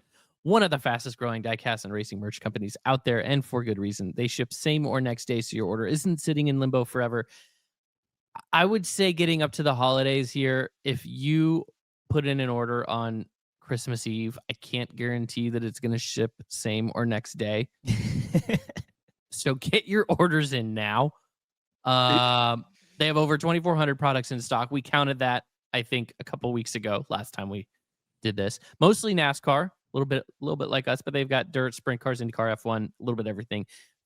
One of the fastest growing diecast and racing merch companies out there, and for good reason. They ship same or next day, so your order isn't sitting in limbo forever. I would say getting up to the holidays here, if you put in an order on Christmas Eve, I can't guarantee that it's going to ship same or next day. So get your orders in now. They have over 2,400 products in stock. We counted that, I think, a couple weeks ago, last time we did this. Mostly NASCAR, a little bit like us, but they've got dirt, sprint cars, IndyCar, F1, a little bit of everything.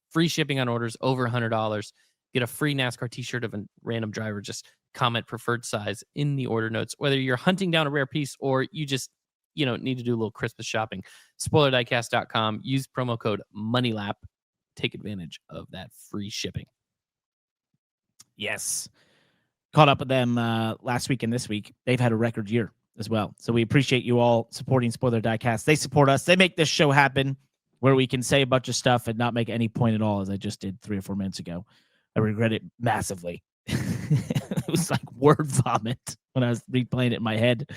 Free shipping on orders over $100. Get a free NASCAR t-shirt of a random driver. Just comment preferred size in the order notes. Whether you're hunting down a rare piece or you just, need to do a little Christmas shopping. SpoilerDiecast.com. Use promo code MONEYLAP. Take advantage of that free shipping. Yes. Caught up with them last week and this week. They've had a record year as well. So we appreciate you all supporting Spoiler Diecast. They support us. They make this show happen where we can say a bunch of stuff and not make any point at all, as I just did 3 or 4 minutes ago. I regret it massively. It was like word vomit when I was replaying it in my head.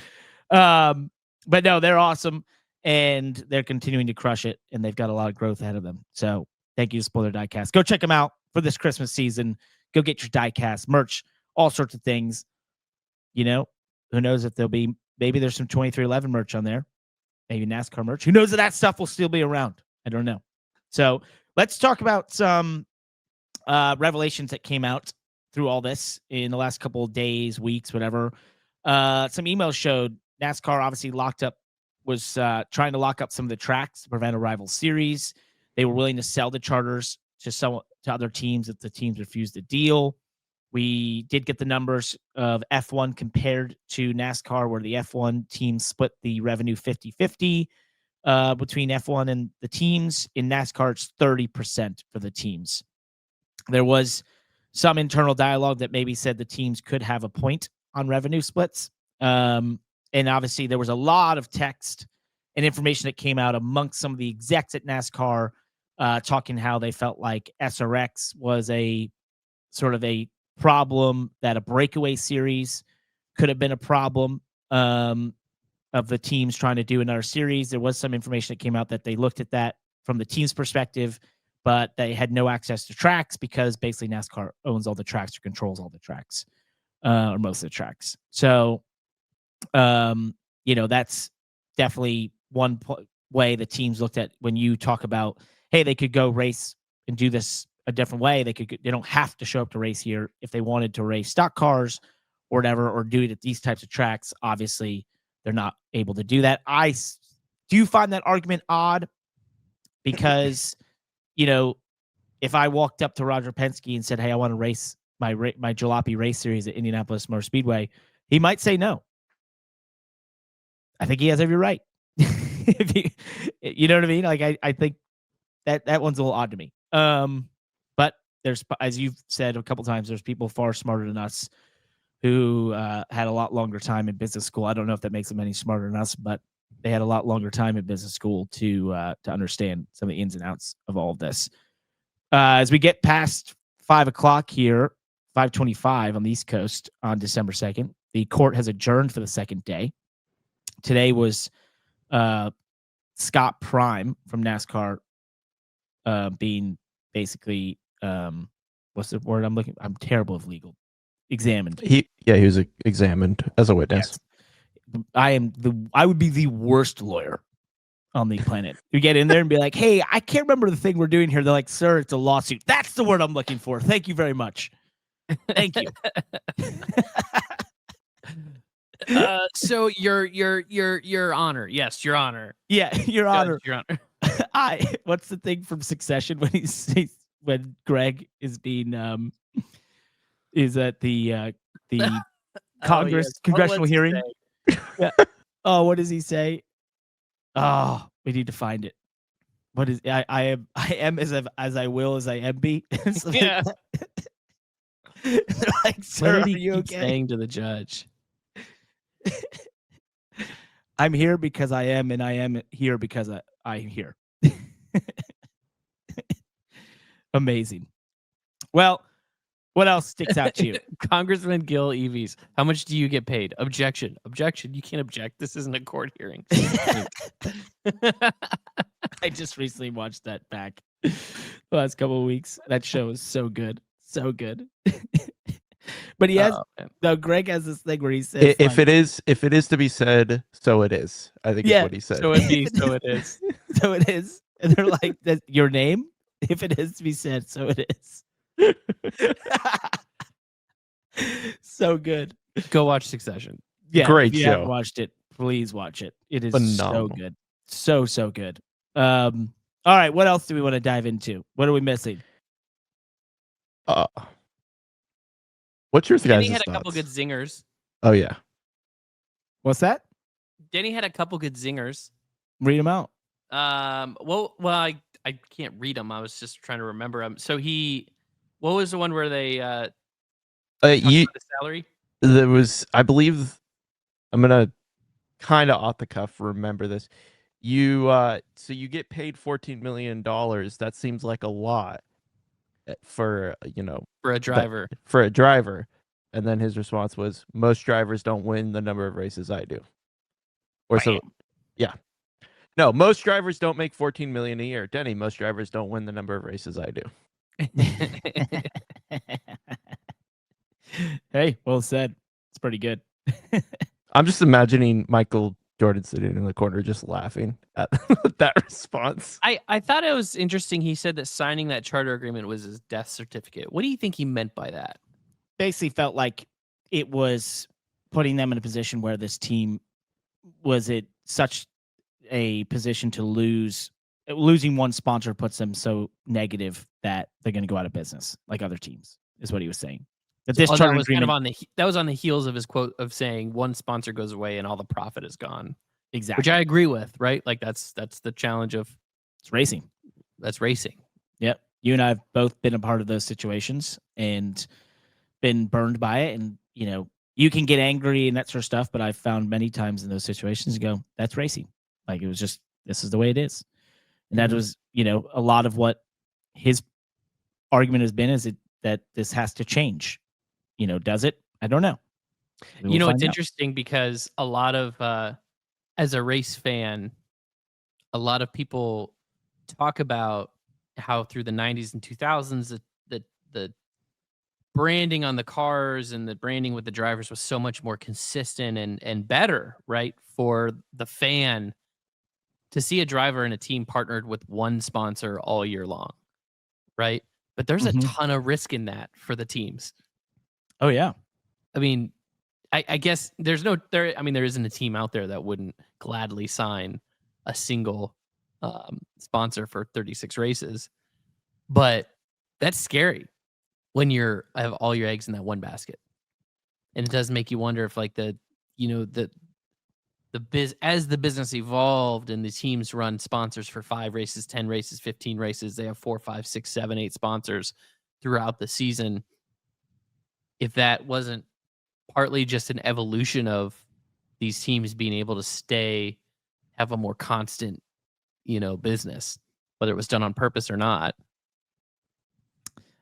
But no, they're awesome, and they're continuing to crush it, and they've got a lot of growth ahead of them. So thank you to Spoiler Diecast. Go check them out for this Christmas season. Go get your diecast merch, all sorts of things. Who knows if maybe there's some 2311 merch on there, maybe NASCAR merch. Who knows if that stuff will still be around? I don't know. So let's talk about some revelations that came out through all this in the last couple of days, weeks, whatever. Some emails showed NASCAR obviously was trying to lock up some of the tracks to prevent a rival series. They were willing to sell the charters to other teams if the teams refused the deal. We did get the numbers of F1 compared to NASCAR, where the F1 team split the revenue 50-50 between F1 and the teams. In NASCAR, it's 30% for the teams. There was some internal dialogue that maybe said the teams could have a point on revenue splits. And obviously there was a lot of text and information that came out amongst some of the execs at NASCAR talking how they felt like SRX was a sort of a problem, that a breakaway series could have been a problem of the teams trying to do another series. There was some information that came out that they looked at that from the team's perspective, but they had no access to tracks because basically NASCAR owns all the tracks or controls all the tracks, or most of the tracks. So, that's definitely one way the teams looked at when you talk about, hey, they could go race and do this a different way. They don't have to show up to race here if they wanted to race stock cars or whatever, or do it at these types of tracks. Obviously, they're not able to do that. I do find that argument odd because, if I walked up to Roger Penske and said, hey, I want to race my Jalopy race series at Indianapolis Motor Speedway, he might say no. I think he has every right. You know what I mean? Like, I think that one's a little odd to me. But there's, as you've said a couple times, there's people far smarter than us who had a lot longer time in business school. I don't know if that makes them any smarter than us, but they had a lot longer time in business school to understand some of the ins and outs of all of this. As we get past 5 o'clock here, 5:25 on the East Coast on December 2nd, the court has adjourned for the second day. Today was Scott Prime from NASCAR being basically, what's the word I'm looking? I'm terrible with legal. Examined. He was examined as a witness. Yes. I would be the worst lawyer on the planet. You get in there and be like, hey, I can't remember the thing we're doing here. They're like, sir, it's a lawsuit. That's the word I'm looking for. Thank you very much. Thank you. So your honor. Yes, your honor. Yeah, your honor. Your honor. What's the thing from Succession when Greg is being is at the Congress congressional hearing? Yeah. Oh, what does he say? Oh, we need to find it. What is I am as I will as I am be. Yeah. Like, sir, what did are he you keep okay? saying to the judge? I'm here because I am, and I am here because I'm here. Amazing. Well, what else sticks out to you? Congressman Gil Eves, how much do you get paid? Objection. Objection. You can't object. This isn't a court hearing. I just recently watched that back the last couple of weeks. That show is so good. So good. But he has, though, Greg has this thing where he says, If it is to be said, so it is. I think is what he said. So it be, so it is. So it is. And they're like, that's your name? If it is to be said, so it is. So good. Go watch Succession. Yeah, Great if you show. haven't watched it, please watch it. It is Phenomenal. so good. So good. All right, what else do we want to dive into? What are we missing? What's your guys' Denny had thoughts? a couple good zingers. Oh yeah. What's that? Denny had a couple good zingers. Read them out. Well, I can't read them. I was just trying to remember them. So what was the one where they talked about the salary? There was, I believe, I'm gonna kind of off the cuff remember this. So you get paid $14 million. That seems like a lot for For a driver. For a driver. And then his response was, most drivers don't win the number of races I do. Or so, yeah. No, most drivers don't make $14 million a year. Denny, most drivers don't win the number of races I do. Hey, well said. It's pretty good. I'm just imagining Michael Jordan sitting in the corner just laughing at that response. I thought it was interesting. He said that signing that charter agreement was his death certificate. What do you think he meant by that? Basically felt like it was putting them in a position where this team was at such a position to lose. Losing one sponsor puts them so negative that they're going to go out of business like other teams, is what he was saying. That this charter that was agreement, kind of that was on the heels of his quote of saying one sponsor goes away and all the profit is gone. Exactly. Which I agree with, right? Like that's the challenge of it's racing. That's racing. Yep. You and I have both been a part of those situations and been burned by it. And, you can get angry and that sort of stuff, but I've found many times in those situations, you go, that's racing. Like it was just, this is the way it is. And that was, a lot of what his argument has been is that this has to change. Does it? I don't know. It's interesting because a lot of, as a race fan, a lot of people talk about how through the 90s and 2000s the branding on the cars and the branding with the drivers was so much more consistent and better, right? For the fan to see a driver and a team partnered with one sponsor all year long, right? But there's a Mhm. ton of risk in that for the teams. Oh yeah. I mean, I guess there isn't a team out there that wouldn't gladly sign a single sponsor for 36 races, but that's scary when you're have all your eggs in that one basket. And it does make you wonder if like as the business evolved and the teams run sponsors for 5 races, 10 races, 15 races, they have 4, 5, 6, 7, 8 sponsors throughout the season. If that wasn't partly just an evolution of these teams being able to have a more constant, business, whether it was done on purpose or not.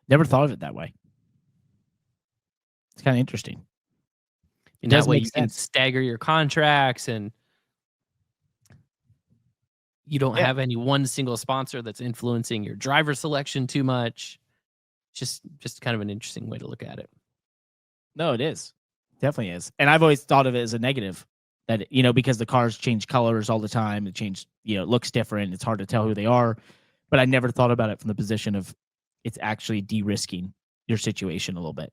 Never thought of it that way. It's kind of interesting. And Does that way make you can sense. stagger your contracts and you don't Yeah. have any one single sponsor that's influencing your driver selection too much. Just kind of an interesting way to look at it. No, it is. Definitely is. And I've always thought of it as a negative that, because the cars change colors all the time, it looks different. It's hard to tell who they are. But I never thought about it from the position of it's actually de-risking your situation a little bit.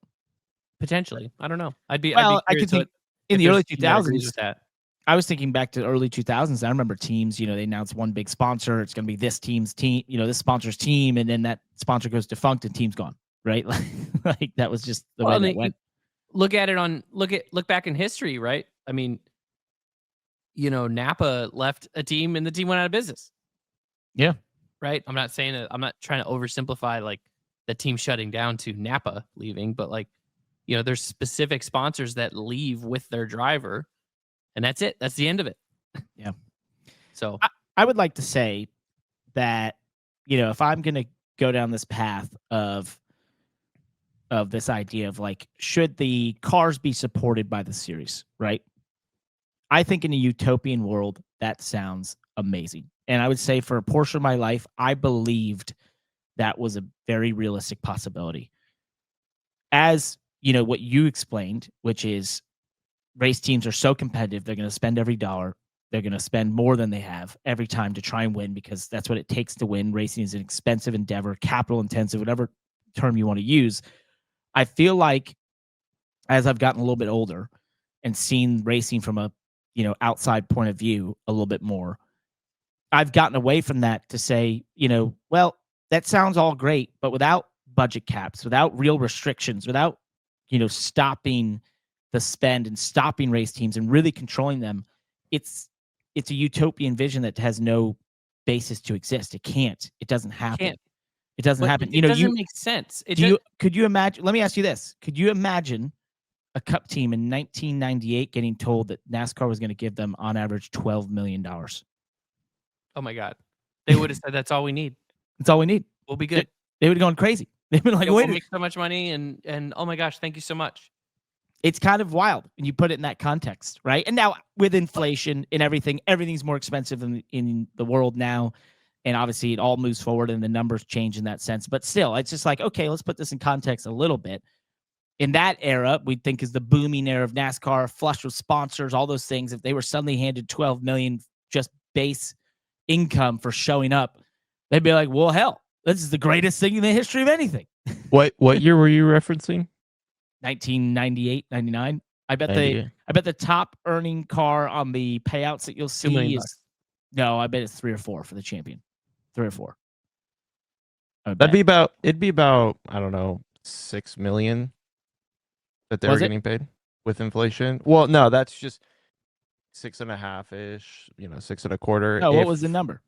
Potentially. I don't know. I'd be I curious could think if in the there's early a team that agrees 2000s, with that. I was thinking back to the early 2000s. I remember teams, they announced one big sponsor. It's going to be this team's team, this sponsor's team. And then that sponsor goes defunct and team's gone, right? Like that was just the way that went. Look back in history, right? I mean, Napa left a team and the team went out of business. Yeah. Right. I'm not saying that. I'm not trying to oversimplify like the team shutting down to Napa leaving, but like, there's specific sponsors that leave with their driver, and that's it. That's the end of it. Yeah. So I would like to say that, if I'm going to go down this path of this idea of like, should the cars be supported by the series, right? I think in a utopian world, that sounds amazing. And I would say for a portion of my life, I believed that was a very realistic possibility. As, what you explained, which is race teams are so competitive, they're going to spend every dollar. They're going to spend more than they have every time to try and win because that's what it takes to win. Racing is an expensive endeavor, capital intensive, whatever term you want to use. I feel like as I've gotten a little bit older and seen racing from a, outside point of view a little bit more, I've gotten away from that to say, well, that sounds all great, but without budget caps, without real restrictions, without, stopping the spend and stopping race teams and really controlling them, it's a utopian vision that has no basis to exist. It can't. It doesn't happen. It doesn't happen. It doesn't make sense. Could you imagine? Let me ask you this: could you imagine a Cup team in 1998 getting told that NASCAR was going to give them on average $12 million? Oh my God, they would have said that's all we need. That's all we need. We'll be good. They would have gone crazy. They've been like, we'll wait, make so much money, and oh my gosh, thank you so much. It's kind of wild when you put it in that context, right? And now with inflation and everything's more expensive in the world now. And obviously it all moves forward and the numbers change in that sense. But still, it's just like, okay, let's put this in context a little bit. In that era, we think is the booming era of NASCAR, flush with sponsors, all those things. If they were suddenly handed $12 million just base income for showing up, they'd be like, well, hell, this is the greatest thing in the history of anything. What year were you referencing? 1998, 99. I bet 98. the top earning car on the payouts that you'll $2 see million. No, I bet it's 3 or 4 for the champion. 3 or 4. It'd be about I don't know, 6 million that they were getting paid with inflation. Well, no, that's just 6.5 ish, 6.25. No, what was the number?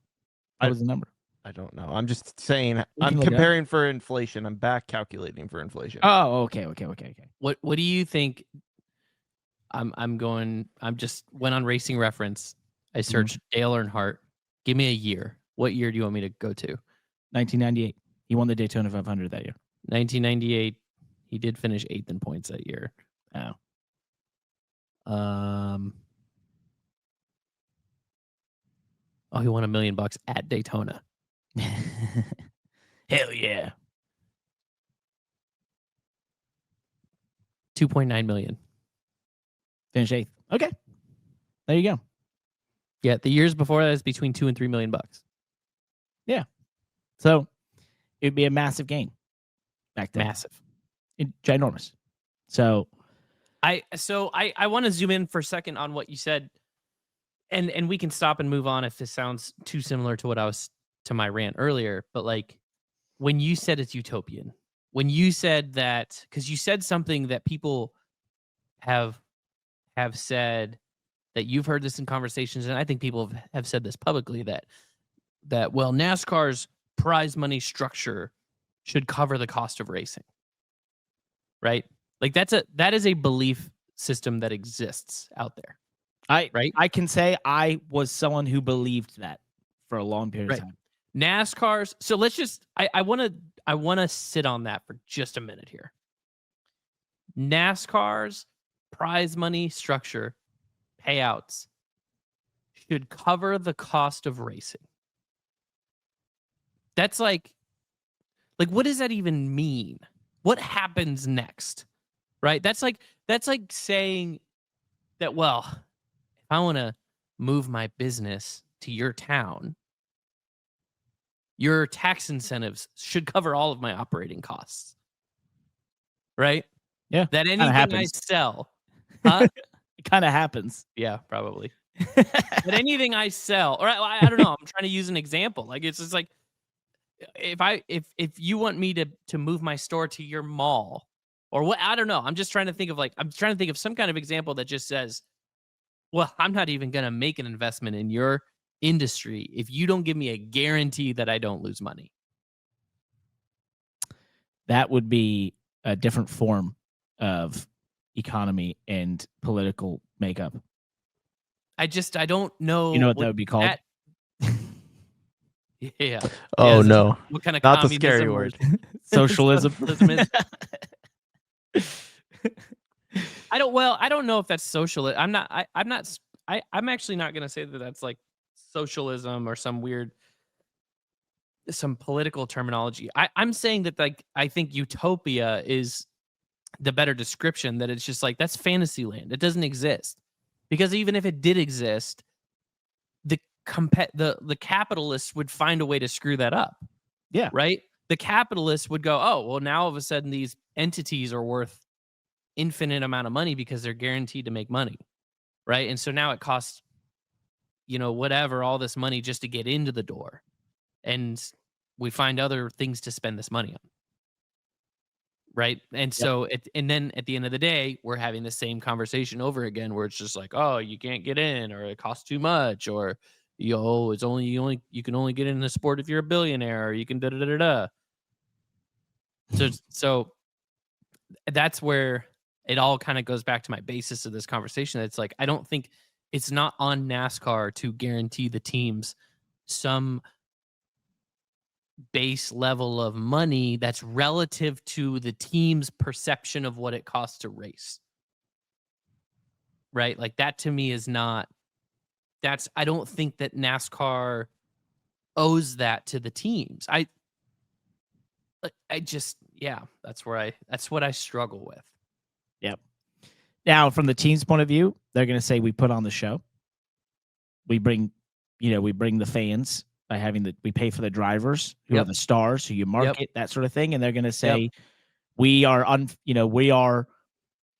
What was the number? I don't know. I'm just saying. can I'm look it up. comparing for inflation. I'm back calculating for inflation. Oh, okay. What do you think? I'm just went on Racing Reference. I searched Dale Earnhardt. Give me a year. What year do you want me to go to? 1998. He won the Daytona 500 that year. 1998. He did finish 8th in points that year. Oh. He won $1 million at Daytona. Hell yeah. 2.9 million. Finish 8th. Okay. There you go. Yeah, the years before that is between $2 and $3 million bucks. So it'd be a massive gain back then. Massive. Ginormous. So I want to zoom in for a second on what you said, and we can stop and move on if this sounds too similar to what I was to my rant earlier. But like when you said it's utopian, when you said that, because you said something that people have said that you've heard this in conversations, and I think people have said this publicly that well, NASCAR's prize money structure should cover the cost of racing, right? Like that is a belief system that exists out there. I can say I was someone who believed that for a long period of time. NASCAR's. So let's just I want to sit on that for just a minute here. NASCAR's prize money structure payouts should cover the cost of racing. That's like what does that even mean? What happens next? Right? That's like saying that, well, if I want to move my business to your town, your tax incentives should cover all of my operating costs. Right? Yeah. That anything I sell, it kind of happens. Yeah, probably. But anything I sell, or I don't know, I'm trying to use an example. Like it's just like if you want me to move my store to your mall, or what, I don't know. I'm just trying to think of some kind of example that just says, well, I'm not even going to make an investment in your industry if you don't give me a guarantee that I don't lose money. That would be a different form of economy and political makeup. I don't know. You know what that would be called? Yeah. Oh no! What kind of Not the communism scary or- word. Socialism. Socialism is- I don't know if that's socialist. I'm actually not going to say that that's like socialism or some political terminology. I'm saying that like I think utopia is the better description, that it's just like that's fantasy land. It doesn't exist. Because even if it did exist, the capitalists would find a way to screw that up. Yeah. Right? The capitalists would go, "Oh, well now all of a sudden these entities are worth infinite amount of money because they're guaranteed to make money." Right? And so now it costs whatever, all this money just to get into the door. And we find other things to spend this money on. Right. And so, and then at the end of the day, we're having the same conversation over again, where it's just like, oh, you can't get in, or it costs too much, or it's only you can only get in the sport if you're a billionaire, or you can da da da da. So that's where it all kind of goes back to my basis of this conversation. It's like I don't think it's not on NASCAR to guarantee the teams some base level of money that's relative to the team's perception of what it costs to race. Right? Like that to me is not, I don't think that NASCAR owes that to the teams. That's what I struggle with. Yep. Now, from the team's point of view, they're going to say we put on the show. We bring the fans by we pay for the drivers who are the stars, who you market, that sort of thing. And they're going to say, we are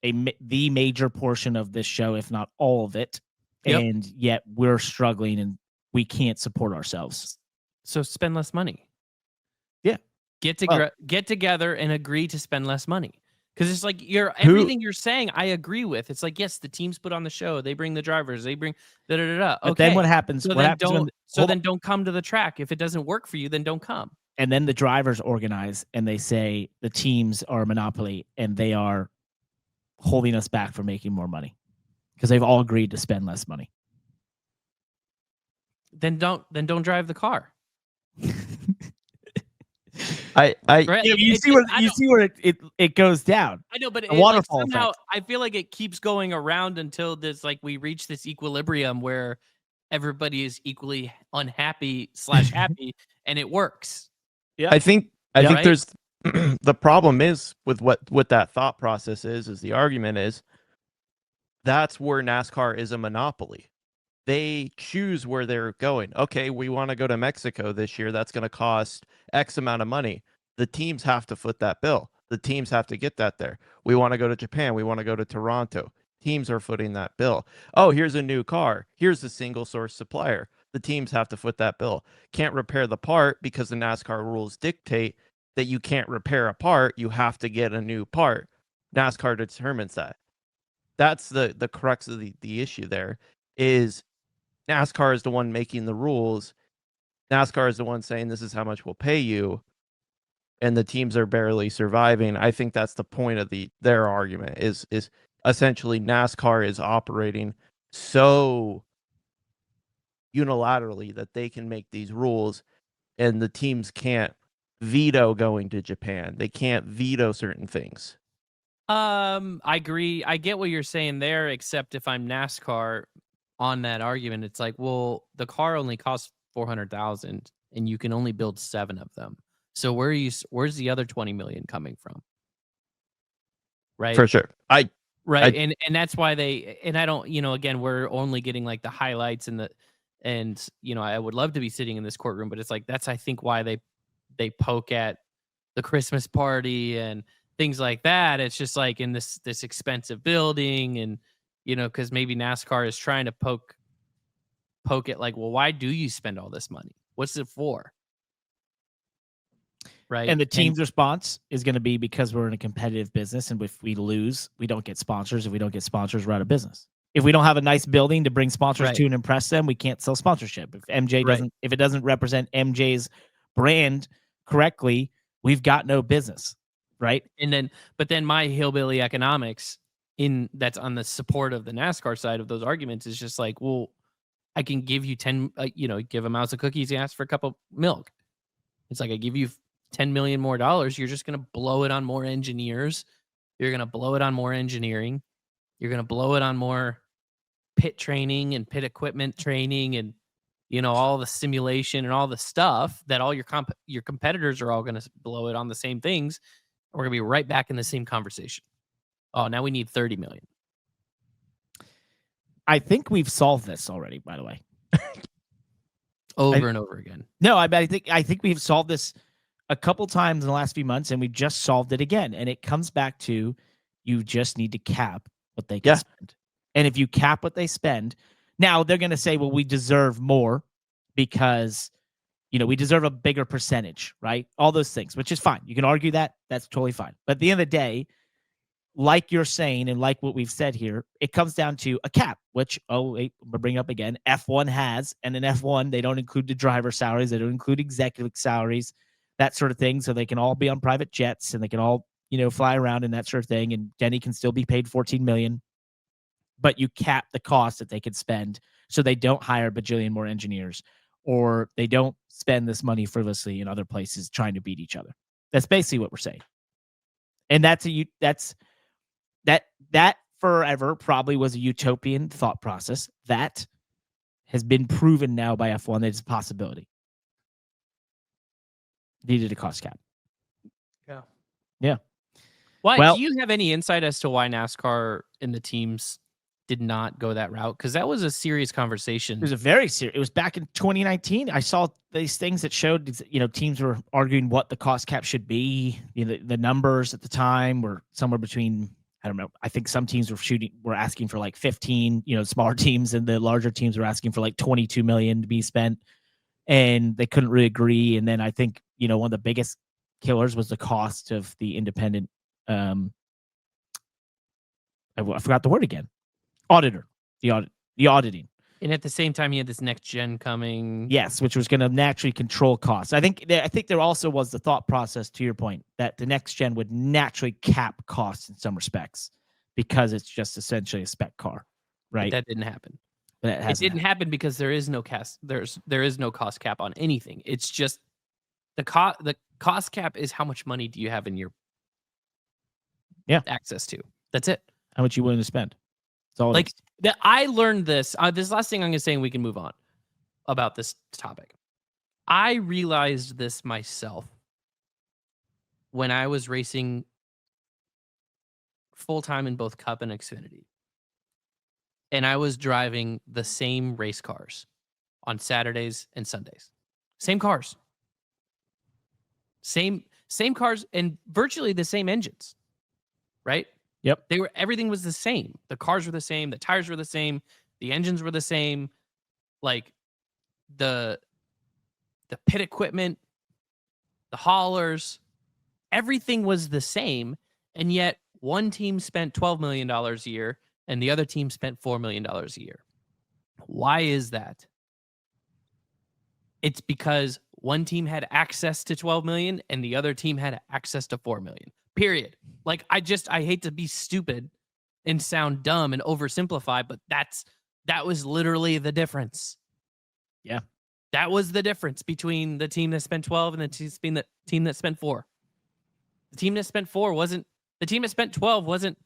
the major portion of this show, if not all of it. And yet we're struggling and we can't support ourselves. So spend less money. Yeah. Get together and agree to spend less money. Because it's like everything you're saying, I agree with. It's like, yes, the teams put on the show. They bring the drivers. They bring da-da-da-da. Okay. But then what happens? So then don't come to the track. If it doesn't work for you, then don't come. And then the drivers organize and they say the teams are a monopoly and they are holding us back from making more money because they've all agreed to spend less money. Then don't drive the car. You see where it goes down. I know, but waterfall somehow effect. I feel like it keeps going around until we reach this equilibrium where everybody is equally unhappy / happy, and it works. Yeah, I think I Yeah. think Right? there's the problem is with what that thought process is the argument is that's where NASCAR is a monopoly. They choose where they're going. Okay, we want to go to Mexico this year. That's going to cost X amount of money. The teams have to foot that bill. The teams have to get that there. We want to go to Japan. We want to go to Toronto. Teams are footing that bill. Oh, here's a new car. Here's a single source supplier. The teams have to foot that bill. Can't repair the part because the NASCAR rules dictate that you can't repair a part. You have to get a new part. NASCAR determines that. That's the crux of the issue there is NASCAR is the one making the rules. NASCAR is the one saying this is how much we'll pay you, and the teams are barely surviving. I think that's the point of their argument is essentially NASCAR is operating so unilaterally that they can make these rules, and the teams can't veto going to Japan. They can't veto certain things. I agree. I get what you're saying there, except if I'm NASCAR on that argument, it's like, well, the car only costs 400,000 and you can only build 7 of them. So where's the other 20 million coming from? Right? For sure. Right. And that's why I don't, again, we're only getting like the highlights and I would love to be sitting in this courtroom, but it's like that's I think why they poke at the Christmas party and things like that. It's just like in this expensive building and because maybe NASCAR is trying to poke it like, well, why do you spend all this money? What's it for? Right. And the team's response is going to be because we're in a competitive business, and if we lose, we don't get sponsors. If we don't get sponsors, we're out of business. If we don't have a nice building to bring sponsors to and impress them, we can't sell sponsorship. If MJ doesn't, if it doesn't represent MJ's brand correctly, we've got no business, right? But then my hillbilly economics that's on the support of the NASCAR side of those arguments is just like, well, I can give you 10, give a mouse a cookies, he asks for a cup of milk. It's like I give you $10 million more. You're just going to blow it on more engineers. You're going to blow it on more engineering. You're going to blow it on more pit training and pit equipment training and, all the simulation and all the stuff that all your competitors are all going to blow it on the same things. We're going to be right back in the same conversation. Oh, now we need 30 million. I think we've solved this already, by the way. Over and over again. No, I think we've solved this a couple times in the last few months, and we just solved it again. And it comes back to you just need to cap what they can spend. And if you cap what they spend, now they're going to say, well, we deserve more because, we deserve a bigger percentage, right? All those things, which is fine. You can argue that. That's totally fine. But at the end of the day, like you're saying and like what we've said here, it comes down to a cap, which, we'll bring up again, F1 has. And in F1, they don't include the driver salaries. They don't include executive salaries, that sort of thing. So they can all be on private jets and they can all, fly around and that sort of thing. And Denny can still be paid $14 million. But you cap the cost that they could spend so they don't hire a bajillion more engineers or they don't spend this money frivolously in other places trying to beat each other. That's basically what we're saying. And that forever probably was a utopian thought process that has been proven now by F1 that it's a possibility. Needed a cost cap. Yeah. Why? Well, do you have any insight as to why NASCAR and the teams did not go that route? Because that was a serious conversation. It was a very serious. It was back in 2019. I saw these things that showed, teams were arguing what the cost cap should be. The numbers at the time were somewhere between, I don't know. I think some teams were asking for like 15, smaller teams, and the larger teams were asking for like 22 million to be spent, and they couldn't really agree. And then I think, one of the biggest killers was the cost of the independent, I forgot the word again. Auditor, the auditing. And at the same time, you had this next gen coming. Yes, which was going to naturally control costs. I think there also was the thought process, to your point, that the next gen would naturally cap costs in some respects because it's just essentially a spec car, right? But that didn't happen. It didn't happen because there is no there is no cost cap on anything. It's just the cost cap is how much money do you have in your access to. That's it. How much you willing to spend? It's all like that. I learned this. This last thing I'm going to say, and we can move on about this topic. I realized this myself when I was racing full time in both Cup and Xfinity, and I was driving the same race cars on Saturdays and Sundays. Same cars. Same cars and virtually the same engines. Right? Yep. Everything was the same. The cars were the same, the tires were the same, the engines were the same, like the pit equipment, the haulers, everything was the same, and yet one team spent $12 million a year and the other team spent $4 million a year. Why is that? It's because one team had access to 12 million and the other team had access to 4 million. Period. Like I hate to be stupid and sound dumb and oversimplify, but that was literally the difference. Yeah. That was the difference between the team that spent 12 and the team that spent 4. The team that spent 4 wasn't the team that spent 12 wasn't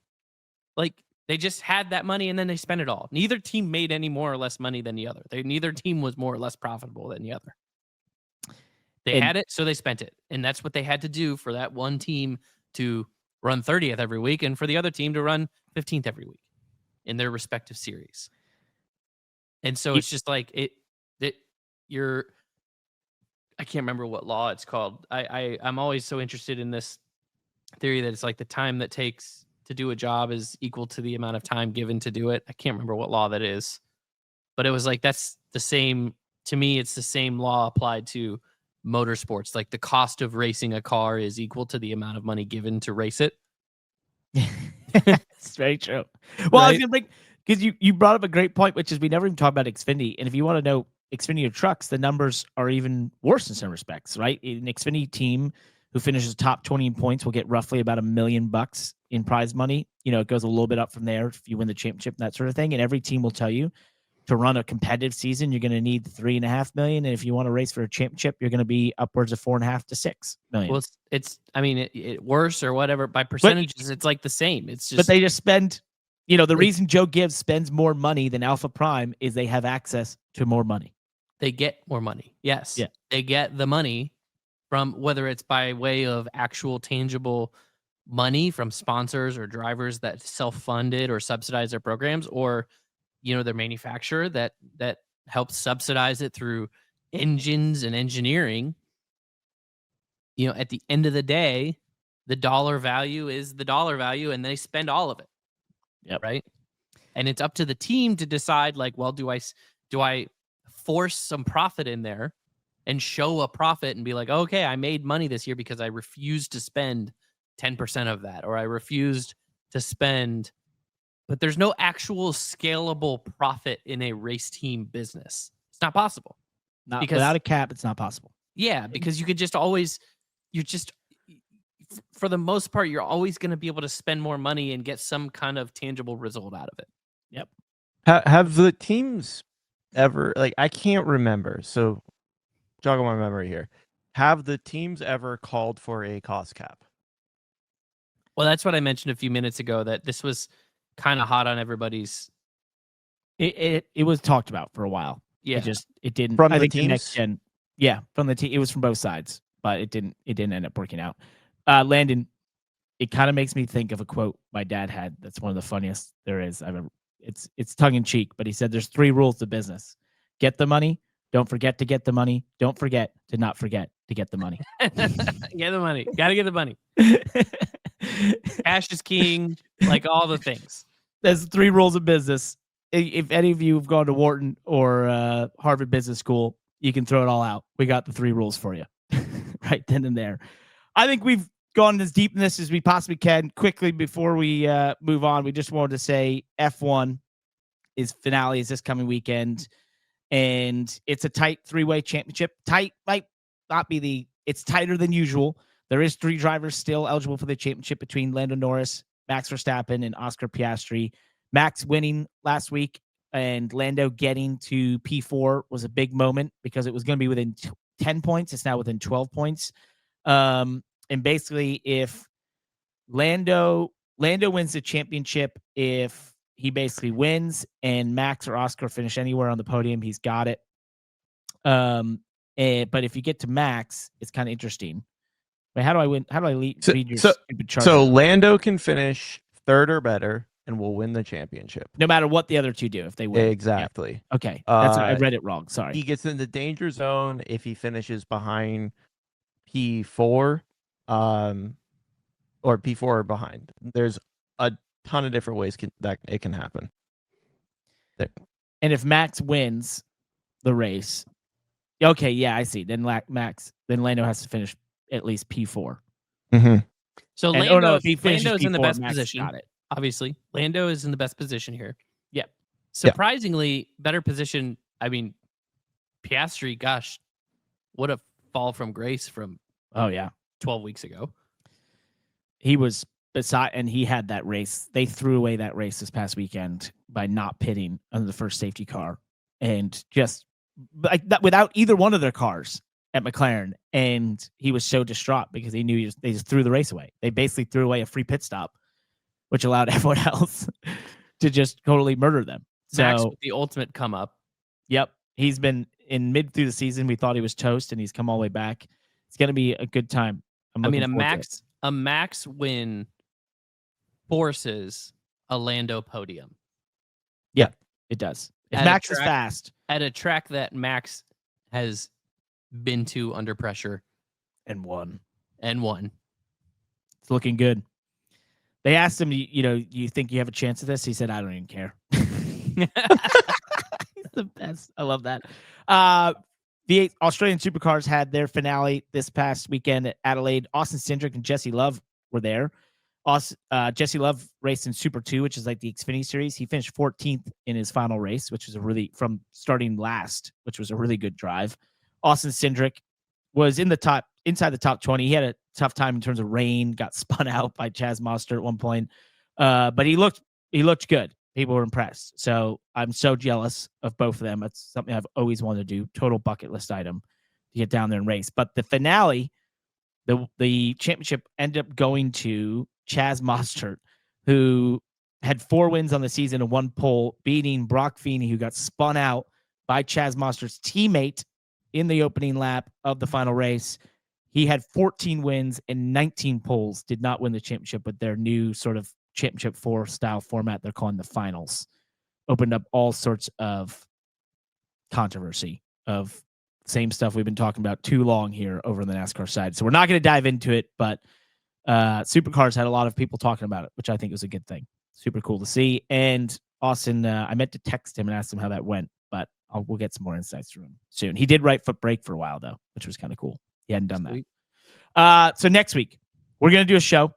like they just had that money and then they spent it all. Neither team made any more or less money than the other. Neither team was more or less profitable than the other. They had it, so they spent it. And that's what they had to do for that one team to run 30th every week and for the other team to run 15th every week in their respective series. And so it's just like I can't remember what law it's called. I'm always so interested in this theory that it's like the time that takes to do a job is equal to the amount of time given to do it. I can't remember what law that is, but it was like, that's the same, to me, it's the same law applied to motorsports. Like the cost of racing a car is equal to the amount of money given to race it. It's very true. Well, Right? I was gonna bring, because you brought up a great point, which is we never even talked about Xfinity. And if you want to know Xfinity trucks, the numbers are even worse in some respects, right? An Xfinity team who finishes top 20 in points will get roughly about $1 million in prize money. You know, it goes a little bit up from there if you win the championship and that sort of thing. And every team will tell you to run a competitive season, you're going to need $3.5 million. And if you want to race for a championship, you're going to be upwards of $4.5 to $6 million. Well, it worse or whatever by percentages. It's like the same. It's just, but they just spend, the reason Joe Gibbs spends more money than Alpha Prime is they have access to more money. They get more money. Yes. Yeah. They get the money from, whether it's by way of actual tangible money from sponsors or drivers that self-fund it or subsidize their programs, or, their manufacturer that helps subsidize it through engines and engineering. At the end of the day, the dollar value is the dollar value, and they spend all of it. Yep. Right. And it's up to the team to decide, like, well, do I force some profit in there and show a profit and be like, okay, I made money this year because I refused to spend 10% of that, or I refused to spend, but there's no actual scalable profit in a race team business. It's not possible. Because without a cap, it's not possible. Yeah, because you could just always, for the most part, you're always going to be able to spend more money and get some kind of tangible result out of it. Yep. Have the teams ever, like, I can't remember, so jog on my memory here. Have the teams ever called for a cost cap? Well, that's what I mentioned a few minutes ago, that this was kind of hot on everybody's. It was talked about for a while. Yeah. It didn't. From I the think teams? the next gen. Yeah, from the team. It was from both sides, but it didn't end up working out. Landon, it kind of makes me think of a quote my dad had. That's one of the funniest there is I've ever. It's tongue in cheek, but he said there's 3 rules to business: get the money, don't forget to get the money, don't forget to not forget to get the money. Get the money. Got to get the money. Cash is king, like all the things. There's 3 rules of business. If any of you have gone to Wharton or Harvard Business School, you can throw it all out. We got the 3 rules for you right then and there. I think we've gone as deep in this as we possibly can. Quickly, before we move on, we just wanted to say F1 finale is this coming weekend, and it's a tight 3-way championship. Tight might not be it's tighter than usual. There is 3 drivers still eligible for the championship between Lando Norris, Max Verstappen, and Oscar Piastri. Max winning last week and Lando getting to P4 was a big moment because it was going to be within 10 points. It's now within 12 points. And basically, if Lando wins the championship, if he basically wins and Max or Oscar finish anywhere on the podium, he's got it. But if you get to Max, it's kind of interesting Wait, how do I win? How do I read your stupid chart? So Lando can finish third or better and will win the championship. No matter what the other two do, if they win. Exactly. Yeah. Okay. I read it wrong. Sorry. He gets in the danger zone if he finishes behind P4, or P4 or behind. There's a ton of different ways that it can happen. There. And if Max wins the race, okay, yeah, I see. Then Lando has to finish at least P4. Mm-hmm. So if he finishes Lando's P4, in the best Max position. got it. Obviously, Lando is in the best position here. Yep. Surprisingly, better position. I mean, Piastri, gosh, what a fall from grace from 12 weeks ago. He was and he had that race. They threw away that race this past weekend by not pitting under the first safety car, and just like that without either one of their cars at McLaren. And he was so distraught because he knew they just threw the race away. They basically threw away a free pit stop, which allowed everyone else to just totally murder them. Max So with the ultimate come up. Yep. He's been in mid through the season. We thought he was toast, and he's come all the way back. It's going to be a good time. A Max win forces a Lando podium. Yeah, it does. If Max is fast. At a track that Max has been to under pressure. And won. It's looking good. They asked him, you think you have a chance at this? He said, I don't even care. He's the best. I love that. The Australian Supercars had their finale this past weekend at Adelaide. Austin Cindric and Jesse Love were there. Jesse Love raced in Super 2, which is like the Xfinity series. He finished 14th in his final race, which was from starting last, which was a really good drive. Austin Cindric was inside the top 20. He had a tough time in terms of rain, got spun out by Chaz Mostert at one point. But he looked good. People were impressed. So I'm so jealous of both of them. It's something I've always wanted to do. Total bucket list item to get down there and race. But the finale, the championship ended up going to Chaz Mostert, who had 4 wins on the season and 1 pole, beating Brock Feeney, who got spun out by Chaz Mostert's teammate in the opening lap of the final race. He had 14 wins and 19 poles, did not win the championship with their new sort of championship 4 style format they're calling the finals. Opened up all sorts of controversy of same stuff we've been talking about too long here over on the NASCAR side. So we're not going to dive into it, but Supercars had a lot of people talking about it, which I think was a good thing. Super cool to see. And Austin, I meant to text him and ask him how that went, but we'll get some more insights from him soon. He did right foot brake for a while, though, which was kind of cool. He hadn't done that. So next week, we're going to do a show,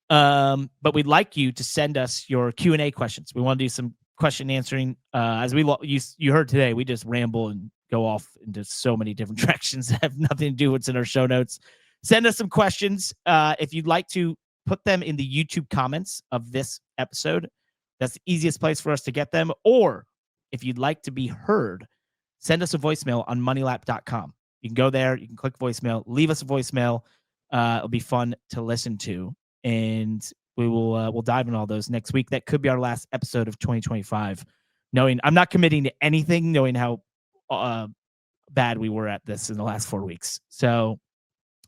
but we'd like you to send us your Q&A questions. We want to do some question answering. As you heard today, we just ramble and go off into so many different directions that have nothing to do with what's in our show notes. Send us some questions. If you'd like to put them in the YouTube comments of this episode, that's the easiest place for us to get them. Or if you'd like to be heard, send us a voicemail on moneylap.com. You can go there, you can click voicemail, leave us a voicemail. It'll be fun to listen to. And we'll dive into all those next week. That could be our last episode of 2025. Knowing I'm not committing to anything, knowing how bad we were at this in the last 4 weeks. So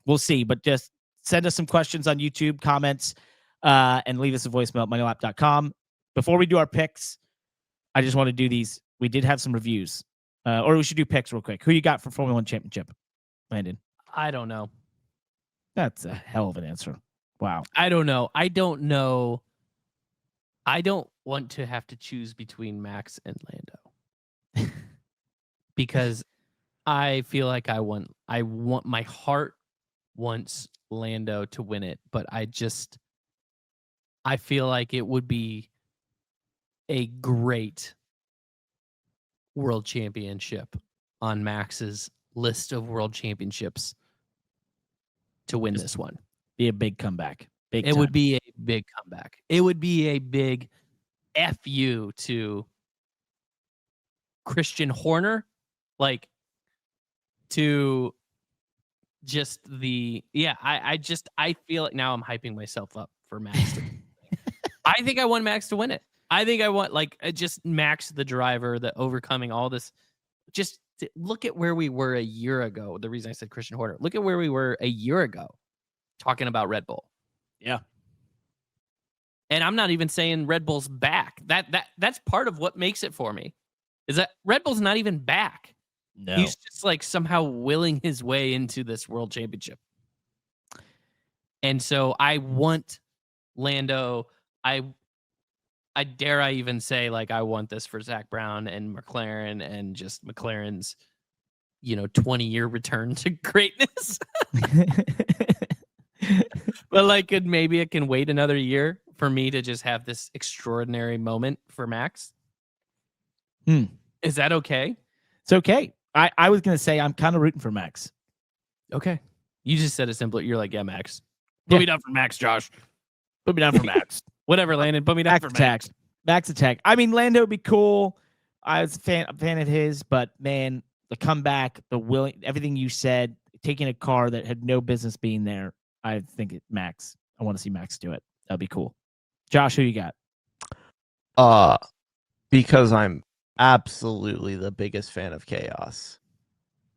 we'll see, but just send us some questions on YouTube, comments, and leave us a voicemail at moneylap.com. Before we do our picks, I just want to do these. We did have some reviews, or we should do picks real quick. Who you got for Formula 1 Championship, Landon? I don't know. That's a hell of an answer. Wow. I don't know. I don't want to have to choose between Max and Lando because I feel like I want my heart wants Lando to win it, but I feel like it would be a great world championship on Max's list of world championships to win this one. Be a big comeback. It would be a big comeback. It would be a big FU to Christian Horner, like to just the I feel like now I'm hyping myself up for Max. I think I want Max to win it. I think I want just Max the driver, the overcoming all this. Just look at where we were a year ago. The reason I said Christian Horner, look at where we were a year ago. talking about Red Bull. Yeah. And I'm not even saying Red Bull's back. That's part of what makes it for me. Is that Red Bull's not even back. No. He's just like somehow willing his way into this world championship. And so I want Lando. I dare I even say, like, I want this for Zach Brown and McLaren and just McLaren's, 20-year return to greatness. But like, maybe it can wait another year for me to just have this extraordinary moment for Max. Is that okay? It's okay. I was going to say I'm kind of rooting for Max. Okay. You just said it simpler. You're like, yeah, Max. Put me down for Max, Josh. Put me down for Max. Whatever, Landon. Put me down Max for attack. Max. Max attack. I mean, Lando would be cool. I was a fan of his, but man, the comeback, everything you said, taking a car that had no business being there, I think Max. I want to see Max do it. That'd be cool. Josh, who you got? Because I'm absolutely the biggest fan of chaos.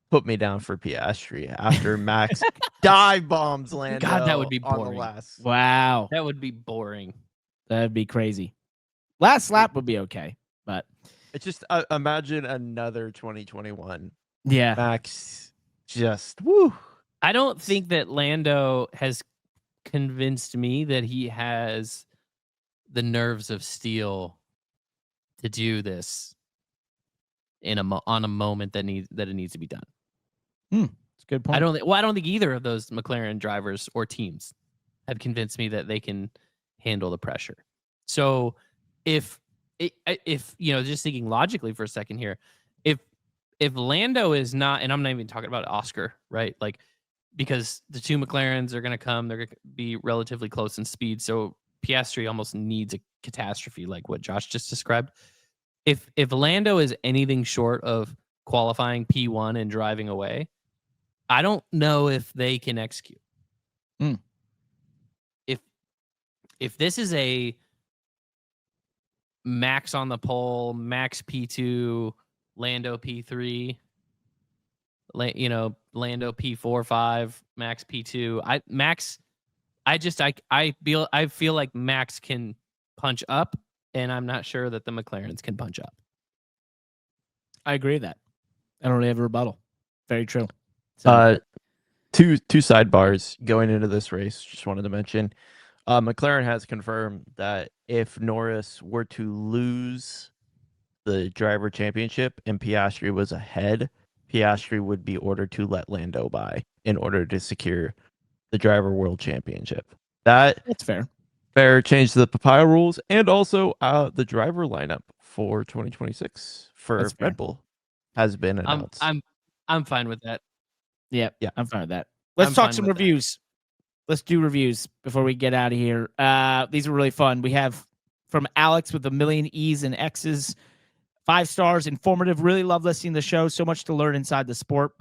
Put me down for Piastri after Max dive bombs Lando. God, that would be on the boring. last. Wow. That would be boring. That'd be crazy. Last lap would be okay, but It's just imagine another 2021. yeah. Max just woo. I don't think that Lando has convinced me that he has the nerves of steel to do this on a moment that it needs to be done. It's a good point. I don't think either of those McLaren drivers or teams have convinced me that they can handle the pressure. So if just thinking logically for a second here, if Lando is not, and I'm not even talking about Oscar, right? Like, because the two McLarens are going to come, they're going to be relatively close in speed. So Piastri almost needs a catastrophe like what Josh just described. If Lando is anything short of qualifying P1 and driving away, I don't know if they can execute. If this is a Max on the pole, Max P2, Lando P3, Lando P4, 5, Max P2. I feel like Max can punch up, and I'm not sure that the McLarens can punch up. I agree with that. I don't really have a rebuttal. Very true. So, Two sidebars going into this race. Just wanted to mention, McLaren has confirmed that if Norris were to lose the driver championship and Piastri was ahead, Piastri would be ordered to let Lando by in order to secure the driver world championship. that's fair. Fair change to the papaya rules, and also the driver lineup for 2026 for That's fair. Red Bull has been announced. I'm fine with that. Yeah, Yeah. I'm fine with that. Let's I'm talk fine some with that. reviews. Let's do reviews before we get out of here. These were really fun. We have from Alex with a million E's and X's, 5 stars, informative. Really love listening to the show. So much to learn inside the sport,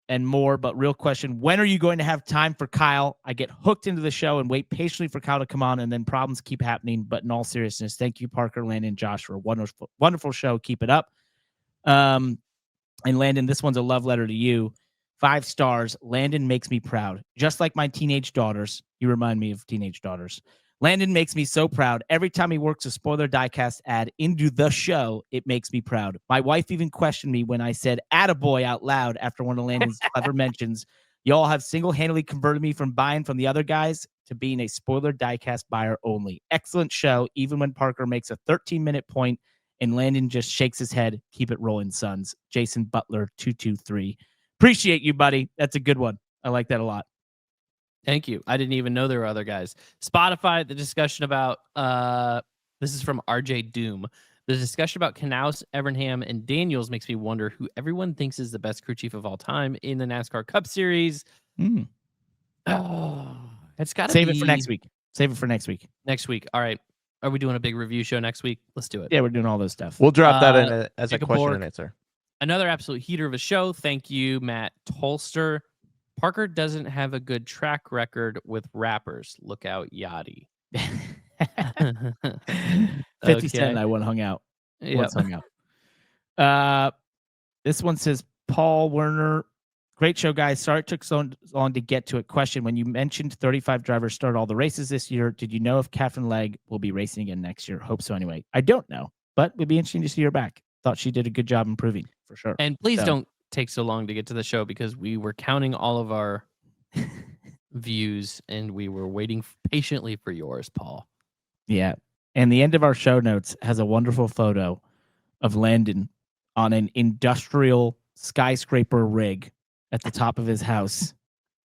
and more. But real question: when are you going to have time for Kyle? I get hooked into the show and wait patiently for Kyle to come on, and then problems keep happening. But in all seriousness, thank you, Parker, Landon, Josh, for a wonderful, wonderful show. Keep it up. And Landon, this one's a love letter to you. 5 stars. Landon makes me proud. Just like my teenage daughters. You remind me of teenage daughters. Landon makes me so proud. Every time he works a spoiler diecast ad into the show, it makes me proud. My wife even questioned me when I said attaboy out loud after one of Landon's clever mentions. Y'all have single-handedly converted me from buying from the other guys to being a spoiler diecast buyer only. Excellent show, even when Parker makes a 13-minute point and Landon just shakes his head. Keep it rolling, sons. Jason Butler, 223. Appreciate you, buddy. That's a good one. I like that a lot. Thank you. I didn't even know there were other guys. Spotify, the discussion about this is from RJ Doom. The discussion about Knaus, Evernham, and Daniels makes me wonder who everyone thinks is the best crew chief of all time in the NASCAR Cup Series. Oh, it's got to Save it for next week. Save it for next week. Next week. All right. Are we doing a big review show next week? Let's do it. Yeah, we're doing all those stuff. We'll drop that in as a Jacob question Borg. and answer. Another absolute heater of a show. Thank you, Matt Tolster. Parker doesn't have a good track record with rappers. Look out, Yachty. 50 Cent and I one hung out. Yep. Once hung out. This one says Paul Werner Great show, guys. Sorry it took so long to get to it. Question: when you mentioned 35 drivers start all the races this year, did you know if Catherine Legg will be racing again next year? Hope so. Anyway, I don't know, but it'd be interesting to see her back. Thought she did a good job improving for sure. And please don't take so long to get to the show because we were counting all of our views and we were waiting patiently for yours, Paul. Yeah. And the end of our show notes has a wonderful photo of Landon on an industrial skyscraper rig at the top of his house.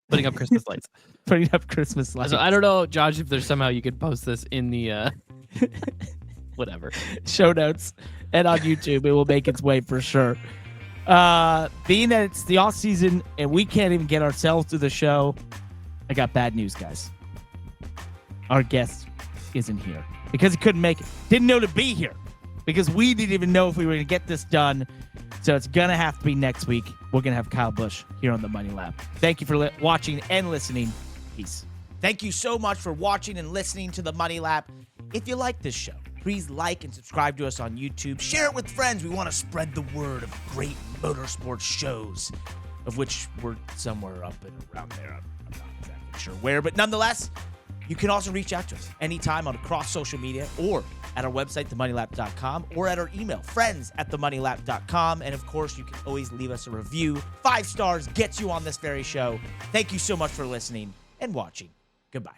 Putting up Christmas lights. Putting up Christmas lights. So I don't know, Josh, if there's somehow you could post this in the whatever. Show notes and on YouTube. It will make its way for sure. Being that it's the off season and we can't even get ourselves to the show, I got bad news, guys. Our guest isn't here because he couldn't make it. Didn't know to be here because we didn't even know if we were going to get this done. So it's going to have to be next week. We're going to have Kyle Busch here on the Money Lab. Thank you for watching and listening. Peace. Thank you so much for watching and listening to the Money Lab. If you like this show, please like and subscribe to us on YouTube. Share it with friends. We want to spread the word of great motorsports shows, of which we're somewhere up and around there. I'm not exactly sure where, but nonetheless, you can also reach out to us anytime on across social media or at our website, themoneylap.com, or at our email, friends@themoneylap.com. And of course, you can always leave us a review. 5 stars gets you on this very show. Thank you so much for listening and watching. Goodbye.